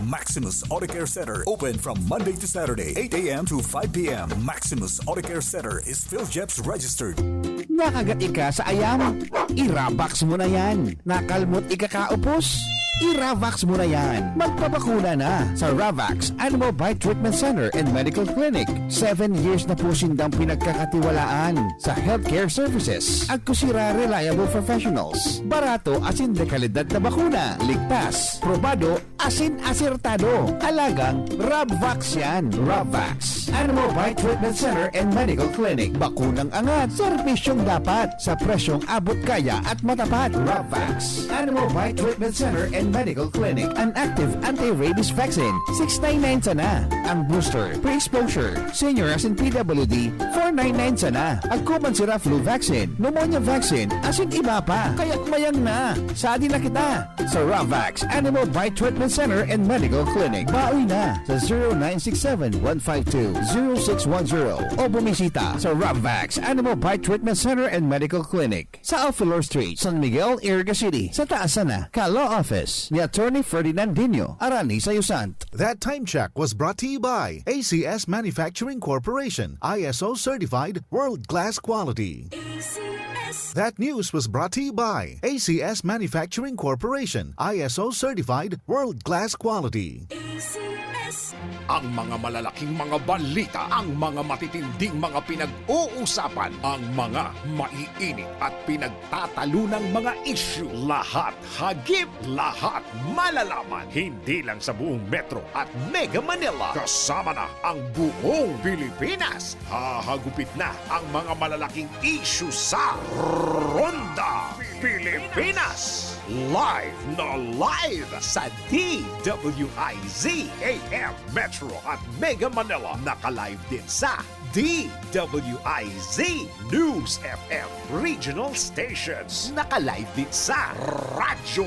Maximus Auto Care Center open from Monday to Saturday, 8 a.m. to 5 p.m. Maximus Auto Care Center is PhilJeps registered. Nakagat ka sa ayam? I-Ravax mo na yan. Nakalmot ikakaupos? I-Ravax mo na yan. Magpabakuna na sa Ravax Animal Bite Treatment Center and Medical Clinic. 7 years na po sindang pinagkakatiwalaan sa healthcare services. Agkusira reliable professionals. Barato asin de kalidad na bakuna. Ligtas, probado, asin asertado. Alagang Ravax yan. Ravax Animal Bite Treatment Center and Medical Clinic. Bakunang angat. Serbisyong dapat sa presyong abot kaya at matapat. Ravax Animal Bite Treatment Center and Medical Clinic. An active anti-rabies vaccine, 699 sana. Ang booster, pre-exposure, senior as in PWD, 499 sana. Agkuman sira flu vaccine, pneumonia vaccine, asin iba pa. Kaya't mayang na. Sadi na kita sa Ravax Animal Bite Treatment Center and Medical Clinic. Bawi na sa 0967-152-0610 o bumisita sa Ravax Animal Bite Treatment Center and Medical Clinic sa Alfalor Street, San Miguel, Iriga City. Sa taas na ka-law office ni Attorney Ferdinand Dino, Arani Sayusant. That time check was brought to you by ACS Manufacturing Corporation, ISO certified world-class quality. That news was brought to you by ACS Manufacturing Corporation, ISO certified world-class quality. Ang mga malalaking mga balita, ang mga matitinding mga pinag-uusapan, ang mga maiinit at pinagtatalunang mga issue. Lahat hagip, lahat malalaman. Hindi lang sa buong Metro at Mega Manila. Kasama na ang buong Pilipinas. Hahagupit na ang mga malalaking issue sa Ronda Pilipinas. Live na live sa DWIZ AM Metro at Mega Manila. Naka-live din sa DWIZ News FM Regional Stations. Naka-live din sa Radyo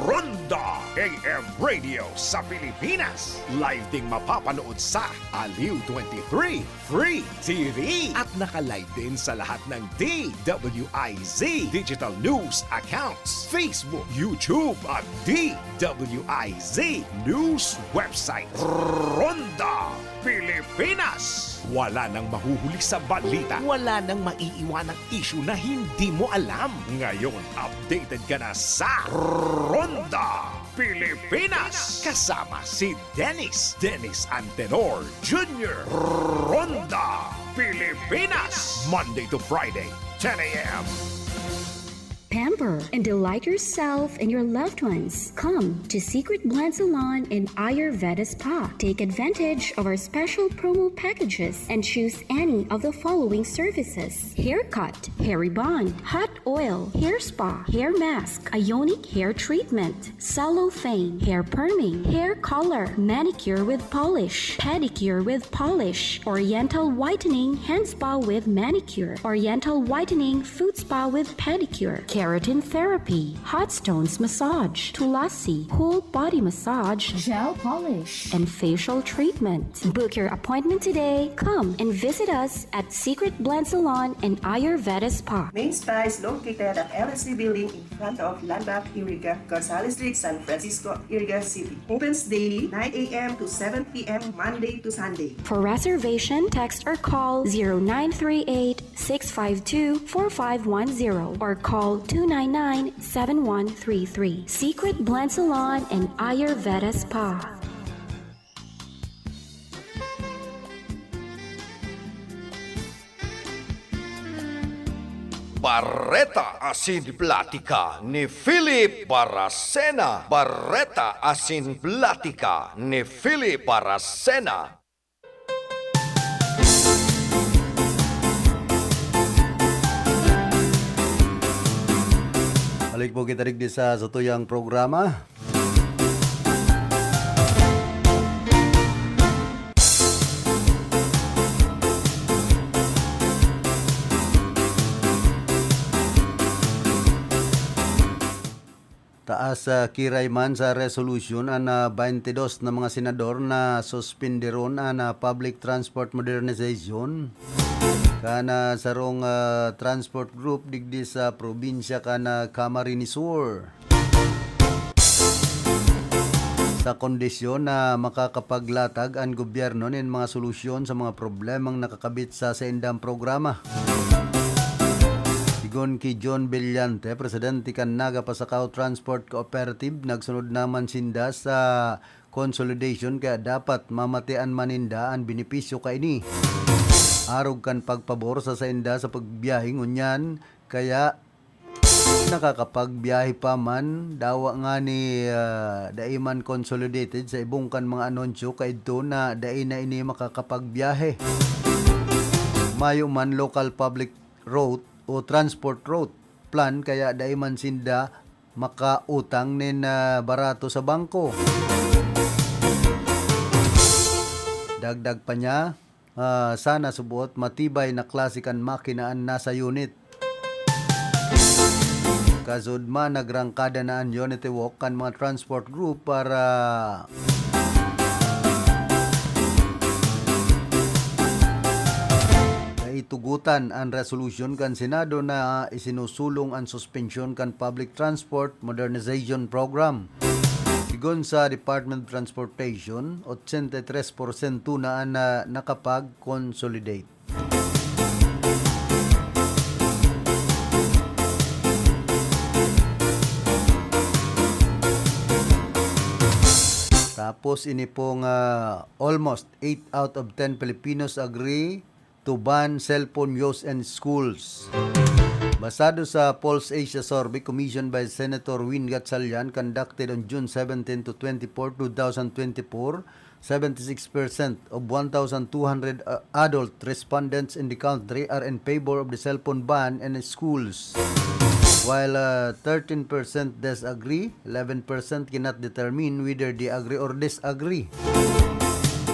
Ronda AM Radio sa Pilipinas. Live ding mapapanood sa Aliw 23 Free TV. At naka-live din sa lahat ng DWIZ Digital News accounts, Facebook, YouTube at DWIZ News website. Ronda Pilipinas. Wala nang mahuhuli sa balita. Wala nang maiiwanang issue na hindi mo alam. Ngayon, updated ka na sa Ronda Pilipinas. Kasama si Dennis Antenor Jr. Ronda Pilipinas. Monday to Friday, 10 a.m. Pamper and delight yourself and your loved ones. Come to Secret Blend Salon and Ayurveda Spa. Take advantage of our special promo packages and choose any of the following services: haircut, hair rebond, hot oil, hair spa, hair mask, ionic hair treatment, cellophane, hair perming, hair color, manicure with polish, pedicure with polish, oriental whitening hand spa with manicure, oriental whitening foot spa with pedicure, keratin therapy, hot stones massage, tulasi, whole body massage, gel polish, and facial treatment. Book your appointment today. Come and visit us at Secret Blend Salon and Ayurveda Spa. Main Spa is located at LSC Building in front of Landmark Iriga, Gonzales Street, San Francisco, Iriga City. Opens daily 9 a.m. to 7 p.m. Monday to Sunday. For reservation, text or call 0938-652-4510 or call 299-7133. Secret Blend Salon and Ayurveda Spa. Barreta Asin Platica ni Philip Baracena. Barreta Asin Platica ni Philip Baracena. Balik po kita digdi sa tuyang programa. Taas kiray man sa resolution ang 22 na mga senador na suspenderon ang public transport modernization kana sarong transport group digdi sa probinsya kana Camarines Sur. Sa kondisyon na makakapaglatag ang gobyerno ng mga solusyon sa mga problemang nakakabit sa sendang programa. Sigon ki John Bellante, Presidente kan Naga Pasakaw Transport Cooperative, nagsunod naman sinda sa consolidation kaya dapat mamatian maninda ang benepisyo kaini. Arog kan pagpabor sa senda sa pagbiyahe ngunyan kaya nakakapagbiyahe pa man dawa nga ni daiman consolidated sa ibong kan mga anunsyo kaidto na dai na ini makakapagbiyahe. Mayo man local public road o transport road plan kaya daiman sinda makautang nin barato sa bangko. Dagdag pa niya, sana subuot matibay na klase kan makinaan nasa unit. Kasudma nagrangkada na ang Unity Walk kan mga transport group para itugutan ang resolution kan Senado na isinusulong ang suspension kan public transport modernization program. Sigon sa Department of Transportation, 83% na nakapag-consolidate. Tapos ini pong almost 8 out of 10 Filipinos agree to ban cellphone use in schools. Basado sa Pulse Asia Survey commissioned by Senator Win Gatchalian conducted on June 17 to 24, 2024, 76% of 1,200 adult respondents in the country are in favor of the cellphone ban in schools. While 13% disagree, 11% cannot determine whether they agree or disagree.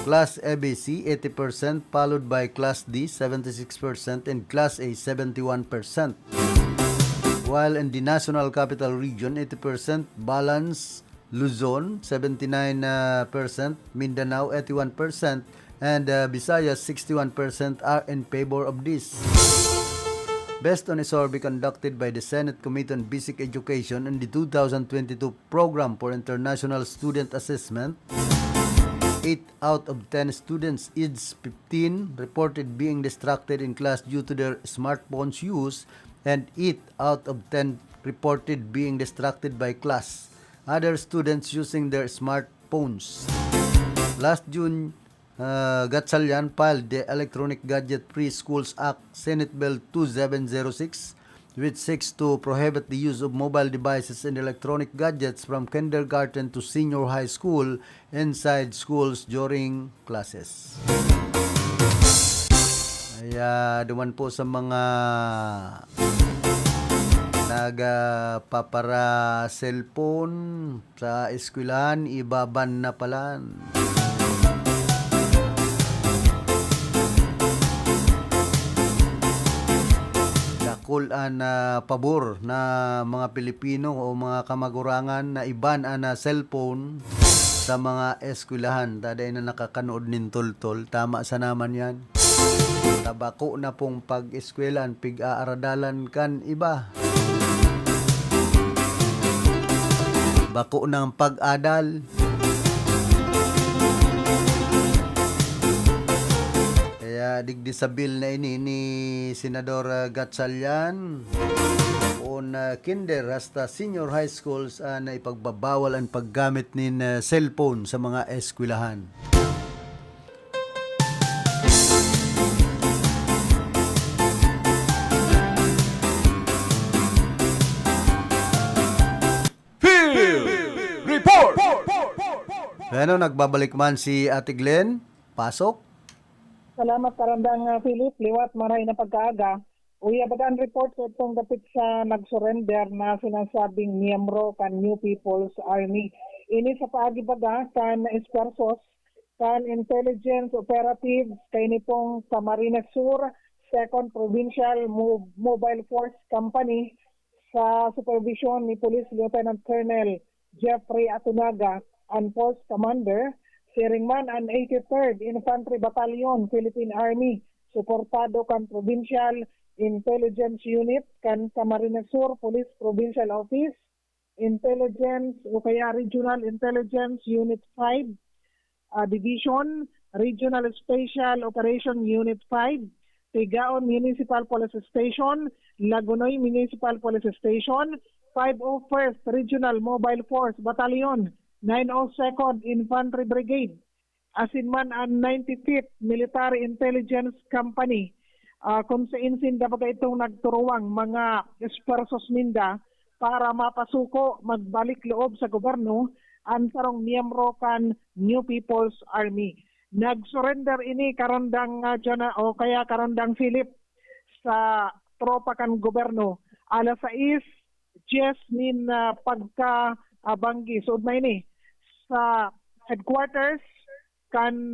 Class ABC 80%, followed by Class D 76% and Class A 71%. While in the National Capital Region 80%, balance Luzon 79%, Mindanao 81%, and Visayas 61% are in favor of this. Based on a survey conducted by the Senate Committee on Basic Education in the 2022 Program for International Student Assessment, 8 out of 10 students aged 15 reported being distracted in class due to their smartphones use, and 8 out of 10 reported being distracted by class. Other students using their smartphones. Last June, Gatchalian filed the Electronic Gadget Free Schools Act, Senate Bill 2706, which seeks to prohibit the use of mobile devices and electronic gadgets from kindergarten to senior high school inside schools during classes. Kaya duman po sa mga nagpapara cellphone sa eskwelahan, ibaban na pala. Kulan na pabor na mga Pilipino o mga kamagurangan na iban na cellphone sa mga eskwelahan. Taday na nakakanood nin tol-tol. Tama sa naman yan. Tabako na pong pag-eskwelahan, pig-aaradalan kan iba. Bako ng pag-adal. Digdi sa bill na ini ni Senador Gatchalian on kinder hasta senior high schools na ipagbabawal ang paggamit nin cellphone sa mga eskwelahan. Field Report! Ano, nagbabalik man si Ate Glenn. Pasok. Salamat karandang Philip, liwat maray na pagkaaga. Uya bagaan report sa itong dapit sa nag-surrender na sinasabing miyembro kan New People's Army. Ini sa paagi baga kan esforsos kan intelligence operatives kay nitong Camarines Sur 2nd Provincial Mobile Force Company sa supervision ni Police Lieutenant Colonel Jeffrey Atunaga and Force Commander Siringman ang 83rd Infantry Battalion, Philippine Army, suportado kan Provincial Intelligence Unit, kan Camarines Sur Police Provincial Office, Intelligence o kaya Regional Intelligence Unit 5, Division, Regional Special Operation Unit 5, Tigaon Municipal Police Station, Lagunoy Municipal Police Station, 501st Regional Mobile Force Battalion, 902nd Infantry Brigade, asinman ang 95th Military Intelligence Company, kung sa insin dapat itong nagturuwang mga espersos minda para mapasuko, magbalik loob sa gobyerno ang sarong miyembro kan New People's Army. Nag-surrender ini karandang o kaya karandang Philip sa tropa kan gobyerno alas 6 suggest nin pagka-banggi. So, may ni, sa headquarters kan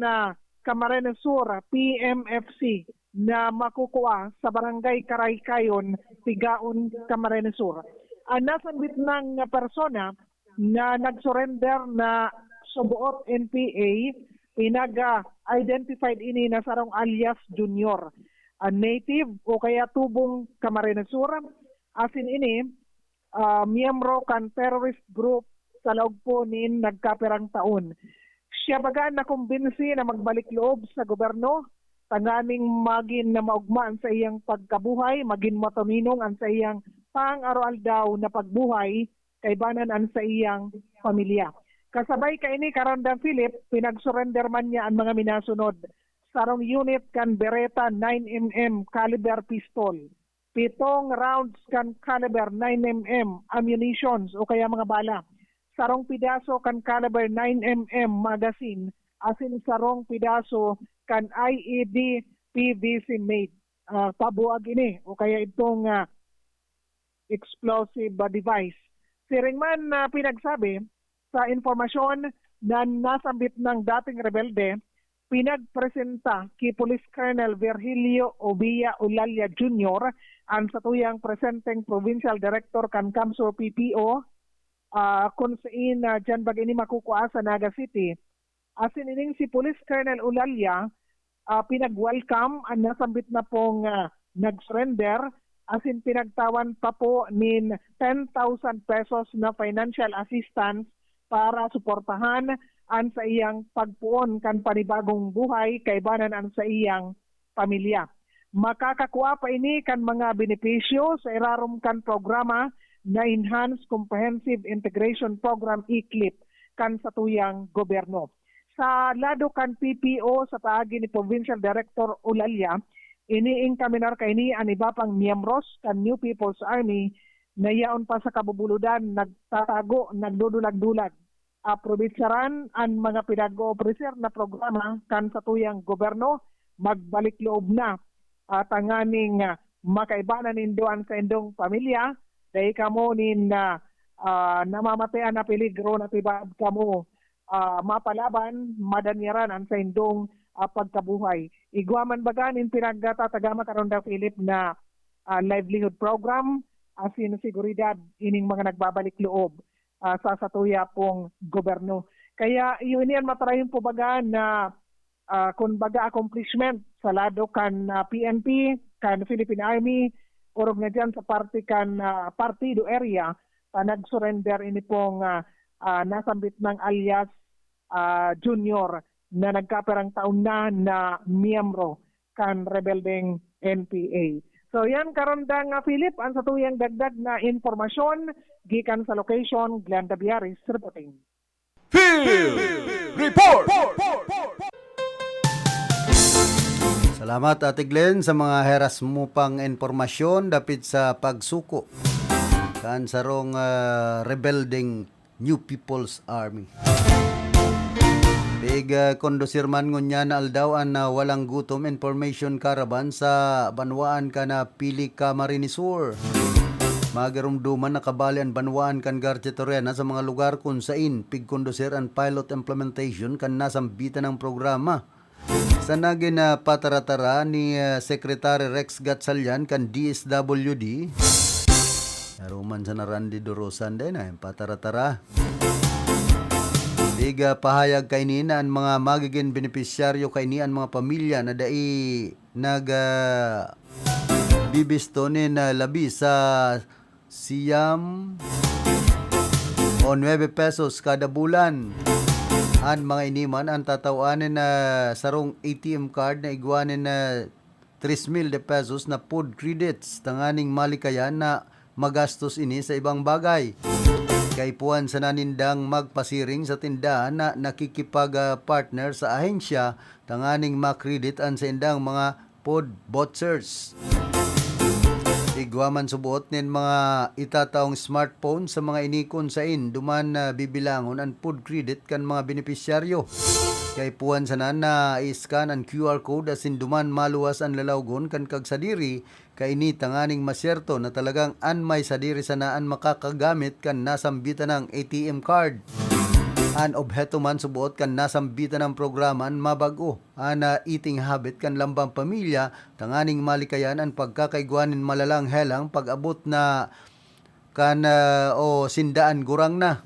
Camarines Sur, PMFC, na makukuha sa barangay Karaykayon, Tigaon, Camarines Sur. Nasambit ng persona na nag-surrender na subuot NPA, pinag-identified ini na sarong alias Junior, native o kaya tubong Camarines Sur, asin ini miyembro kan terrorist group sa laog po nin nagkapirang taon. Siya baga na kumbinsi na magbalik loob sa gobyerno, tanganing magin na maugmaan sa iyang pagkabuhay, magin matuninong ang sa iyang pang-aral daw na pagbuhay, kaibanan ang sa iyang pamilya. Kasabay ka ini Karandang Philip, pinag-surrender man niya ang mga minasunod. Sarong unit kan Beretta 9mm caliber pistol, 7 rounds kan caliber 9mm ammunitions o kaya mga bala, sarong pidaso kan caliber 9mm magazine, asin sarong pidaso kan IED PVC made. Pabuag ini o kaya itong explosive device. Siring man pinagsabi sa informasyon na nasambit ng dating rebelde, pinagpresenta kay Police Colonel Virgilio Obia Ulalia Jr. ang satuyang presenteng Provincial Director kan Kamsur PPO kung saan dyan bag ini makukuha sa Naga City. Asin ining si Police Colonel Ulalia pinag-welcome ang nasambit na pong nag-surrender, asin pinagtawan pa po nin 10,000 pesos na financial assistance para suportahan ang sa iyang pagpuon kan panibagong buhay kaibanan ang sa iyang pamilya. Makakakuha pa ini kan mga benepisyo sa irarom kan programa na Enhanced Comprehensive Integration Program ECLIP kan sa tuyang gobyerno. Sa lado kan PPO sa taagi ni Provincial Director Ulalia, iniingkaminar ka ini ang iba pang miyembros kan New People's Army na yaon pa sa kabubuludan, nagtatago, nagdudulag-dulag. Aprobitsaran ang mga pinag-o-officer na programa kan sa tuyang gobyerno, magbalik loob na tanganing makaibanan nindoan sa indong pamilya, dahil kamo nin namamatayan na peligro na tibaad kamo mapalaban, madanyaran ang sa indong pagkabuhay. Igwaman bagan in pinagtatagama karon da Philip na livelihood program, asin seguridad ining mga nagbabalik loob sa satuya pong gobyerno. Kaya yun yan matarayon po baga na kung baga accomplishment sa lado kan PNP, kan Philippine Army, orog na dyan sa party kan partido area, nag-surrender ini pong nasambit ng alias Junior na nagkaperang taon na miyembro kan rebeldeng NPA. So yan karondang Philip ang satuyang dagdag na informasyon gikan sa location Glenda Biaris reporting. Field Report! Salamat Ate Glenn sa mga heras mo pang informasyon dapit sa pagsuko kan sarong rebelding New People's Army. Kondosir man ngunya na aldawaan na walang gutom information caravan sa banwaan ka na pili Camarines Sur. Magarumduman na kabalian banwaan kan Garchetorena sa mga lugar kung sain pigkondosir ang pilot implementation kan nasambitan ng programa. Sa naging pataratara ni Secretary Rex Gatchalian kan DSWD, naruman sa narandi Dorosan din na pataratara. Biga pahayag kay nina ang mga magiging benepisyaryo kay ni ang mga pamilya na dai bibistonin na labi sa siyam o 9 pesos kada bulan. Ang mga iniman ang tatawanin na sarong ATM card na igwanin na 3,000 pesos na food credits tanganing malikayan na magastos ini sa ibang bagay. Kay puan sa nanindang magpasiring sa tindahan na nakikipag-partner sa ahensya tanganing makredit ang sa indang mga food vouchers. Igwaman subuot nin mga itataong smartphone sa mga inikon sa duman na bibilangon ang food credit kan mga benepisyaryo. Kay puwan sana na i-scan ang QR code asin duman maluwas ang lalawgon kan kag sadiri kay ini tanganing masyerto na talagang anmay sadiri sanaan makakagamit kan nasambitan ng ATM card. An obheto man subuot kan nasambitan ng programan mabago. Ana eating habit kan lambang pamilya tanganing malikayan ang pagkakaigwanin malalang helang pag-abot na kan o sindaan gurang na.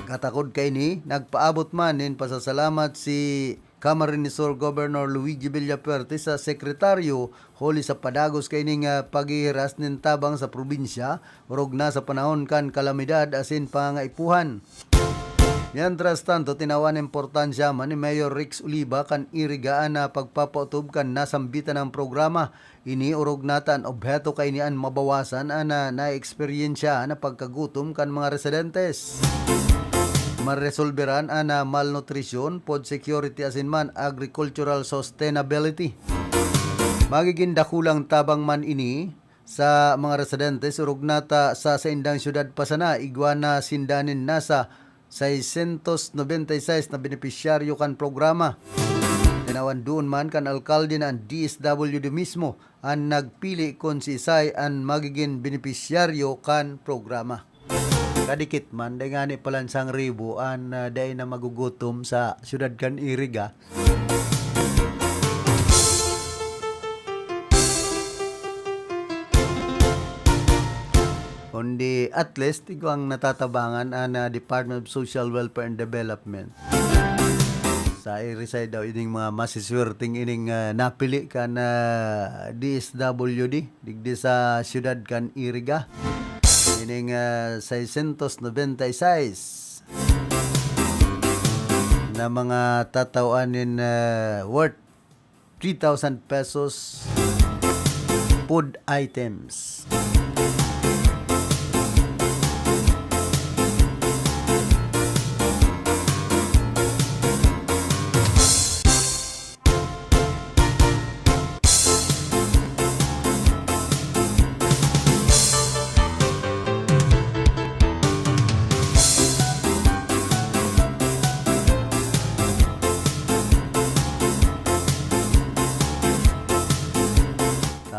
Katakod kay ni, nagpaabot man in pasasalamat si Camarines Sur Governor Luigi Villapuerte sa sekretaryo holi sa padagos kay ning paghihiras nin tabang sa probinsya urog na sa panahon kan kalamidad asin pangaipuhan. Mientras tanto, tinawan importansya man ni Mayor Rix Oliva kan irigaan na pagpapautob kan nasambitan ng programa. Ini urog nata ang obheto kay nian mabawasan ana na-eksperyensya na pagkagutom kan mga residentes. Maresolberan ana malnutrition, food security asin man agricultural sustainability. Magiging dakulang tabang man ini sa mga residente surug nata sa indang syudad pasana igwana sindanin nasa 696 na benepisyaryo kan programa. Tinawan doon man kan alkalde na ang DSWD mismo ang nagpili kung si Isay ang magiging benepisyaryo kan programa. Kadikit man, day nga ni palansang ribo an day na magugutom sa syudad kan Iriga. Kundi at least ito ang natatabangan ang Department of Social Welfare and Development. Sa Irisay daw ining mga masiswerting ining napili kan DSWD digdi sa syudad kan Iriga. Ining 696 na mga tatawanin worth 3,000 pesos food items.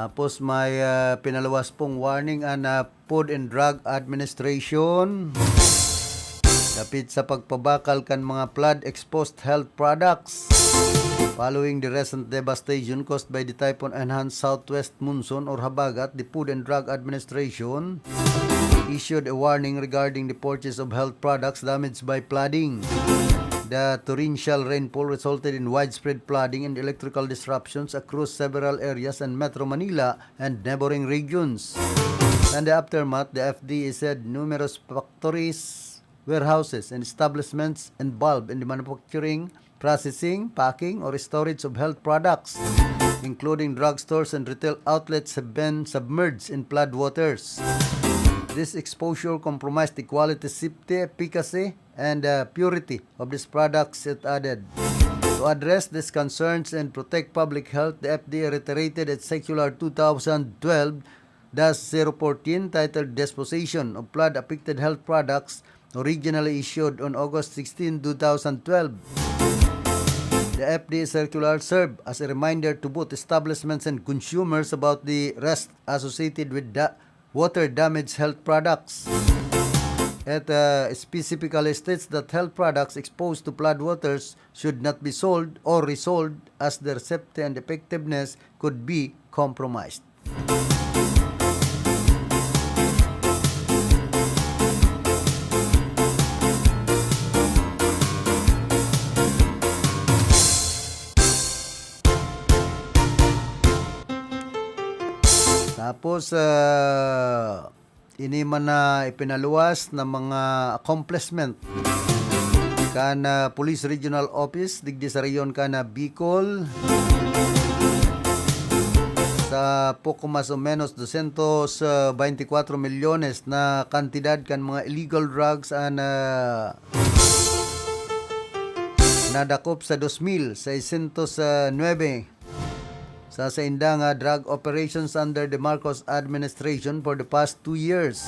Tapos may pinalawas pong warning ang Food and Drug Administration dapit sa pagpabakal kan mga flood-exposed health products. Following the recent devastation caused by the typhoon-enhanced southwest monsoon or habagat, the Food and Drug Administration issued a warning regarding the purchase of health products damaged by flooding. The torrential rainfall resulted in widespread flooding and electrical disruptions across several areas in Metro Manila and neighboring regions. In the aftermath, the FDA said numerous factories, warehouses, and establishments involved in the manufacturing, processing, packing, or storage of health products, including drugstores and retail outlets, have been submerged in floodwaters. This exposure compromised the quality, safety, efficacy, and purity of these products, it added. To address these concerns and protect public health, the FDA reiterated its Circular 2012-014 titled Disposition of Flood-Affected Health Products, originally issued on August 16, 2012. The FDA circular served as a reminder to both establishments and consumers about the risks associated with water-damaged health products. It specifically states that health products exposed to floodwaters should not be sold or resold as their safety and effectiveness could be compromised. Tapos, ini man na ipinaluwas na mga accomplishment kana Police Regional Office digdi sa reyon kana Bicol sa poco más o menos 224 milyones na kantidad kan mga illegal drugs an nadakop sa 2,609 sa indang drug operations under the Marcos administration for the past 2 years.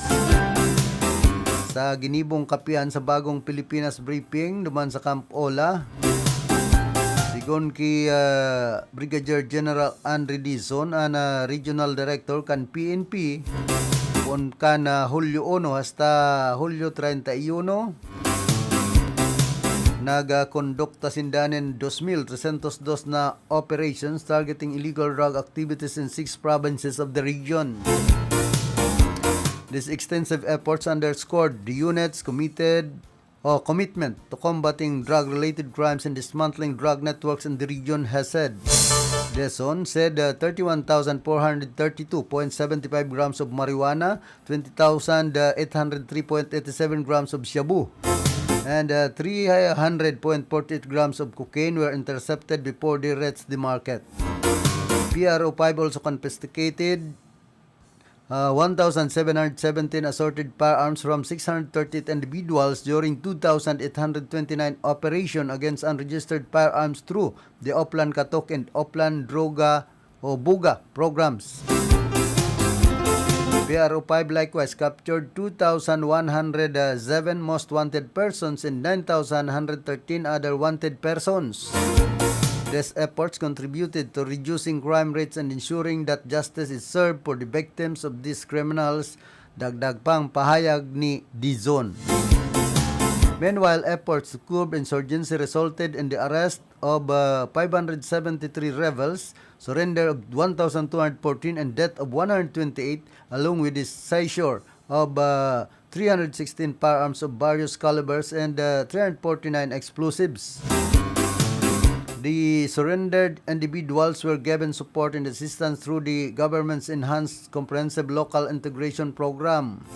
sa ginibong kapihan sa bagong Pilipinas briefing duman sa Camp Ola. Sigon ki Brigadier General Andre Dizon, Regional Director kan PNP, pon kan Hulyo 1 hasta Hulyo 31, nagkondukta sindanen 2,302 na operations targeting illegal drug activities in 6 provinces of the region. These extensive efforts underscored the unit's commitment to combating drug-related crimes and dismantling drug networks in the region, has said. Dizon said 31,432.75 grams of marijuana, 20,803.87 grams of shabu, and 300.48 grams of cocaine were intercepted before they reached the market. PRO5 also confiscated 1,717 assorted firearms from 638 individuals during 2,829 operation against unregistered firearms through the Oplan Katok and Oplan Droga o Buga programs. PRO5 likewise captured 2,107 most wanted persons and 9,113 other wanted persons. These efforts contributed to reducing crime rates and ensuring that justice is served for the victims of these criminals, dagdag pang pahayag ni Dizon. Meanwhile, efforts to curb insurgency resulted in the arrest of 573 rebels, surrender of 1,214 and death of 128, along with the seizure of 316 firearms of various calibers and 349 explosives. The surrendered individuals were given support and assistance through the government's Enhanced Comprehensive Local Integration Program,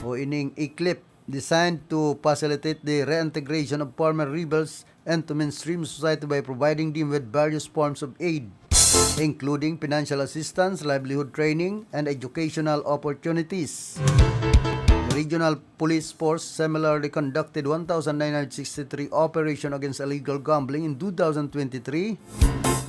o ining ICLIP, designed to facilitate the reintegration of former rebels and to mainstream society by providing them with various forms of aid, including financial assistance, livelihood training, and educational opportunities. Regional Police Force similarly conducted 1,963 operations against illegal gambling in 2023,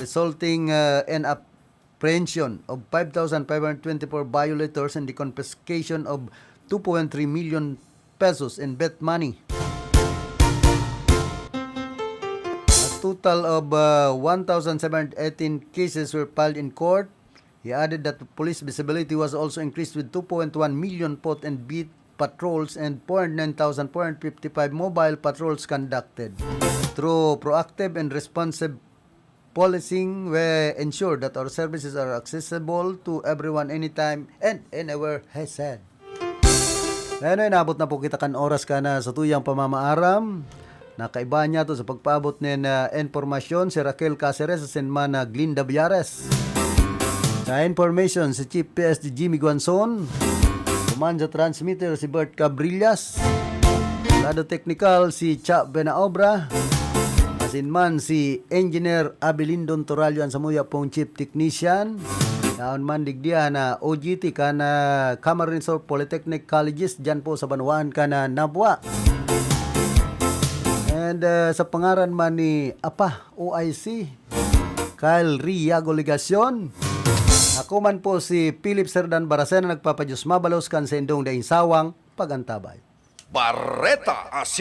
resulting in apprehension of 5,524 violators and the confiscation of 2.3 million pesos in bet money. A total of 1,718 cases were filed in court. He added that police visibility was also increased with 2.1 million pot and beat patrols and 409,455 mobile patrols conducted. Through proactive and responsive policing, we ensure that our services are accessible to everyone anytime and anywhere, he said. Ano, inabot na po kita kan oras ka na sa tuyang pamamaaram. Nakaiba niya to sa pagpaabot ni informasyon si Raquel Caceres sa Senmana Glinda Villares. Sa information si Chief PSD Jimmy Guanzon. Kuman sa transmitter si Bert Cabrillas. Lado technical si Cha Benaobra. Asinman si Engineer Abilindon Toralio ang samuya pong Chief Technician. Naon man digdiya na OGT ka na Camarines Polytechnic Colleges dyan po sa Banuan ka na Nabwa. And sa pangaran man ni Apa OIC Kyle Riago Ligacion. Ako man po si Philip Serdan Baracena, nagpapadyos mabalos kan sa indong daing sawang pagantabay. Barreta Asin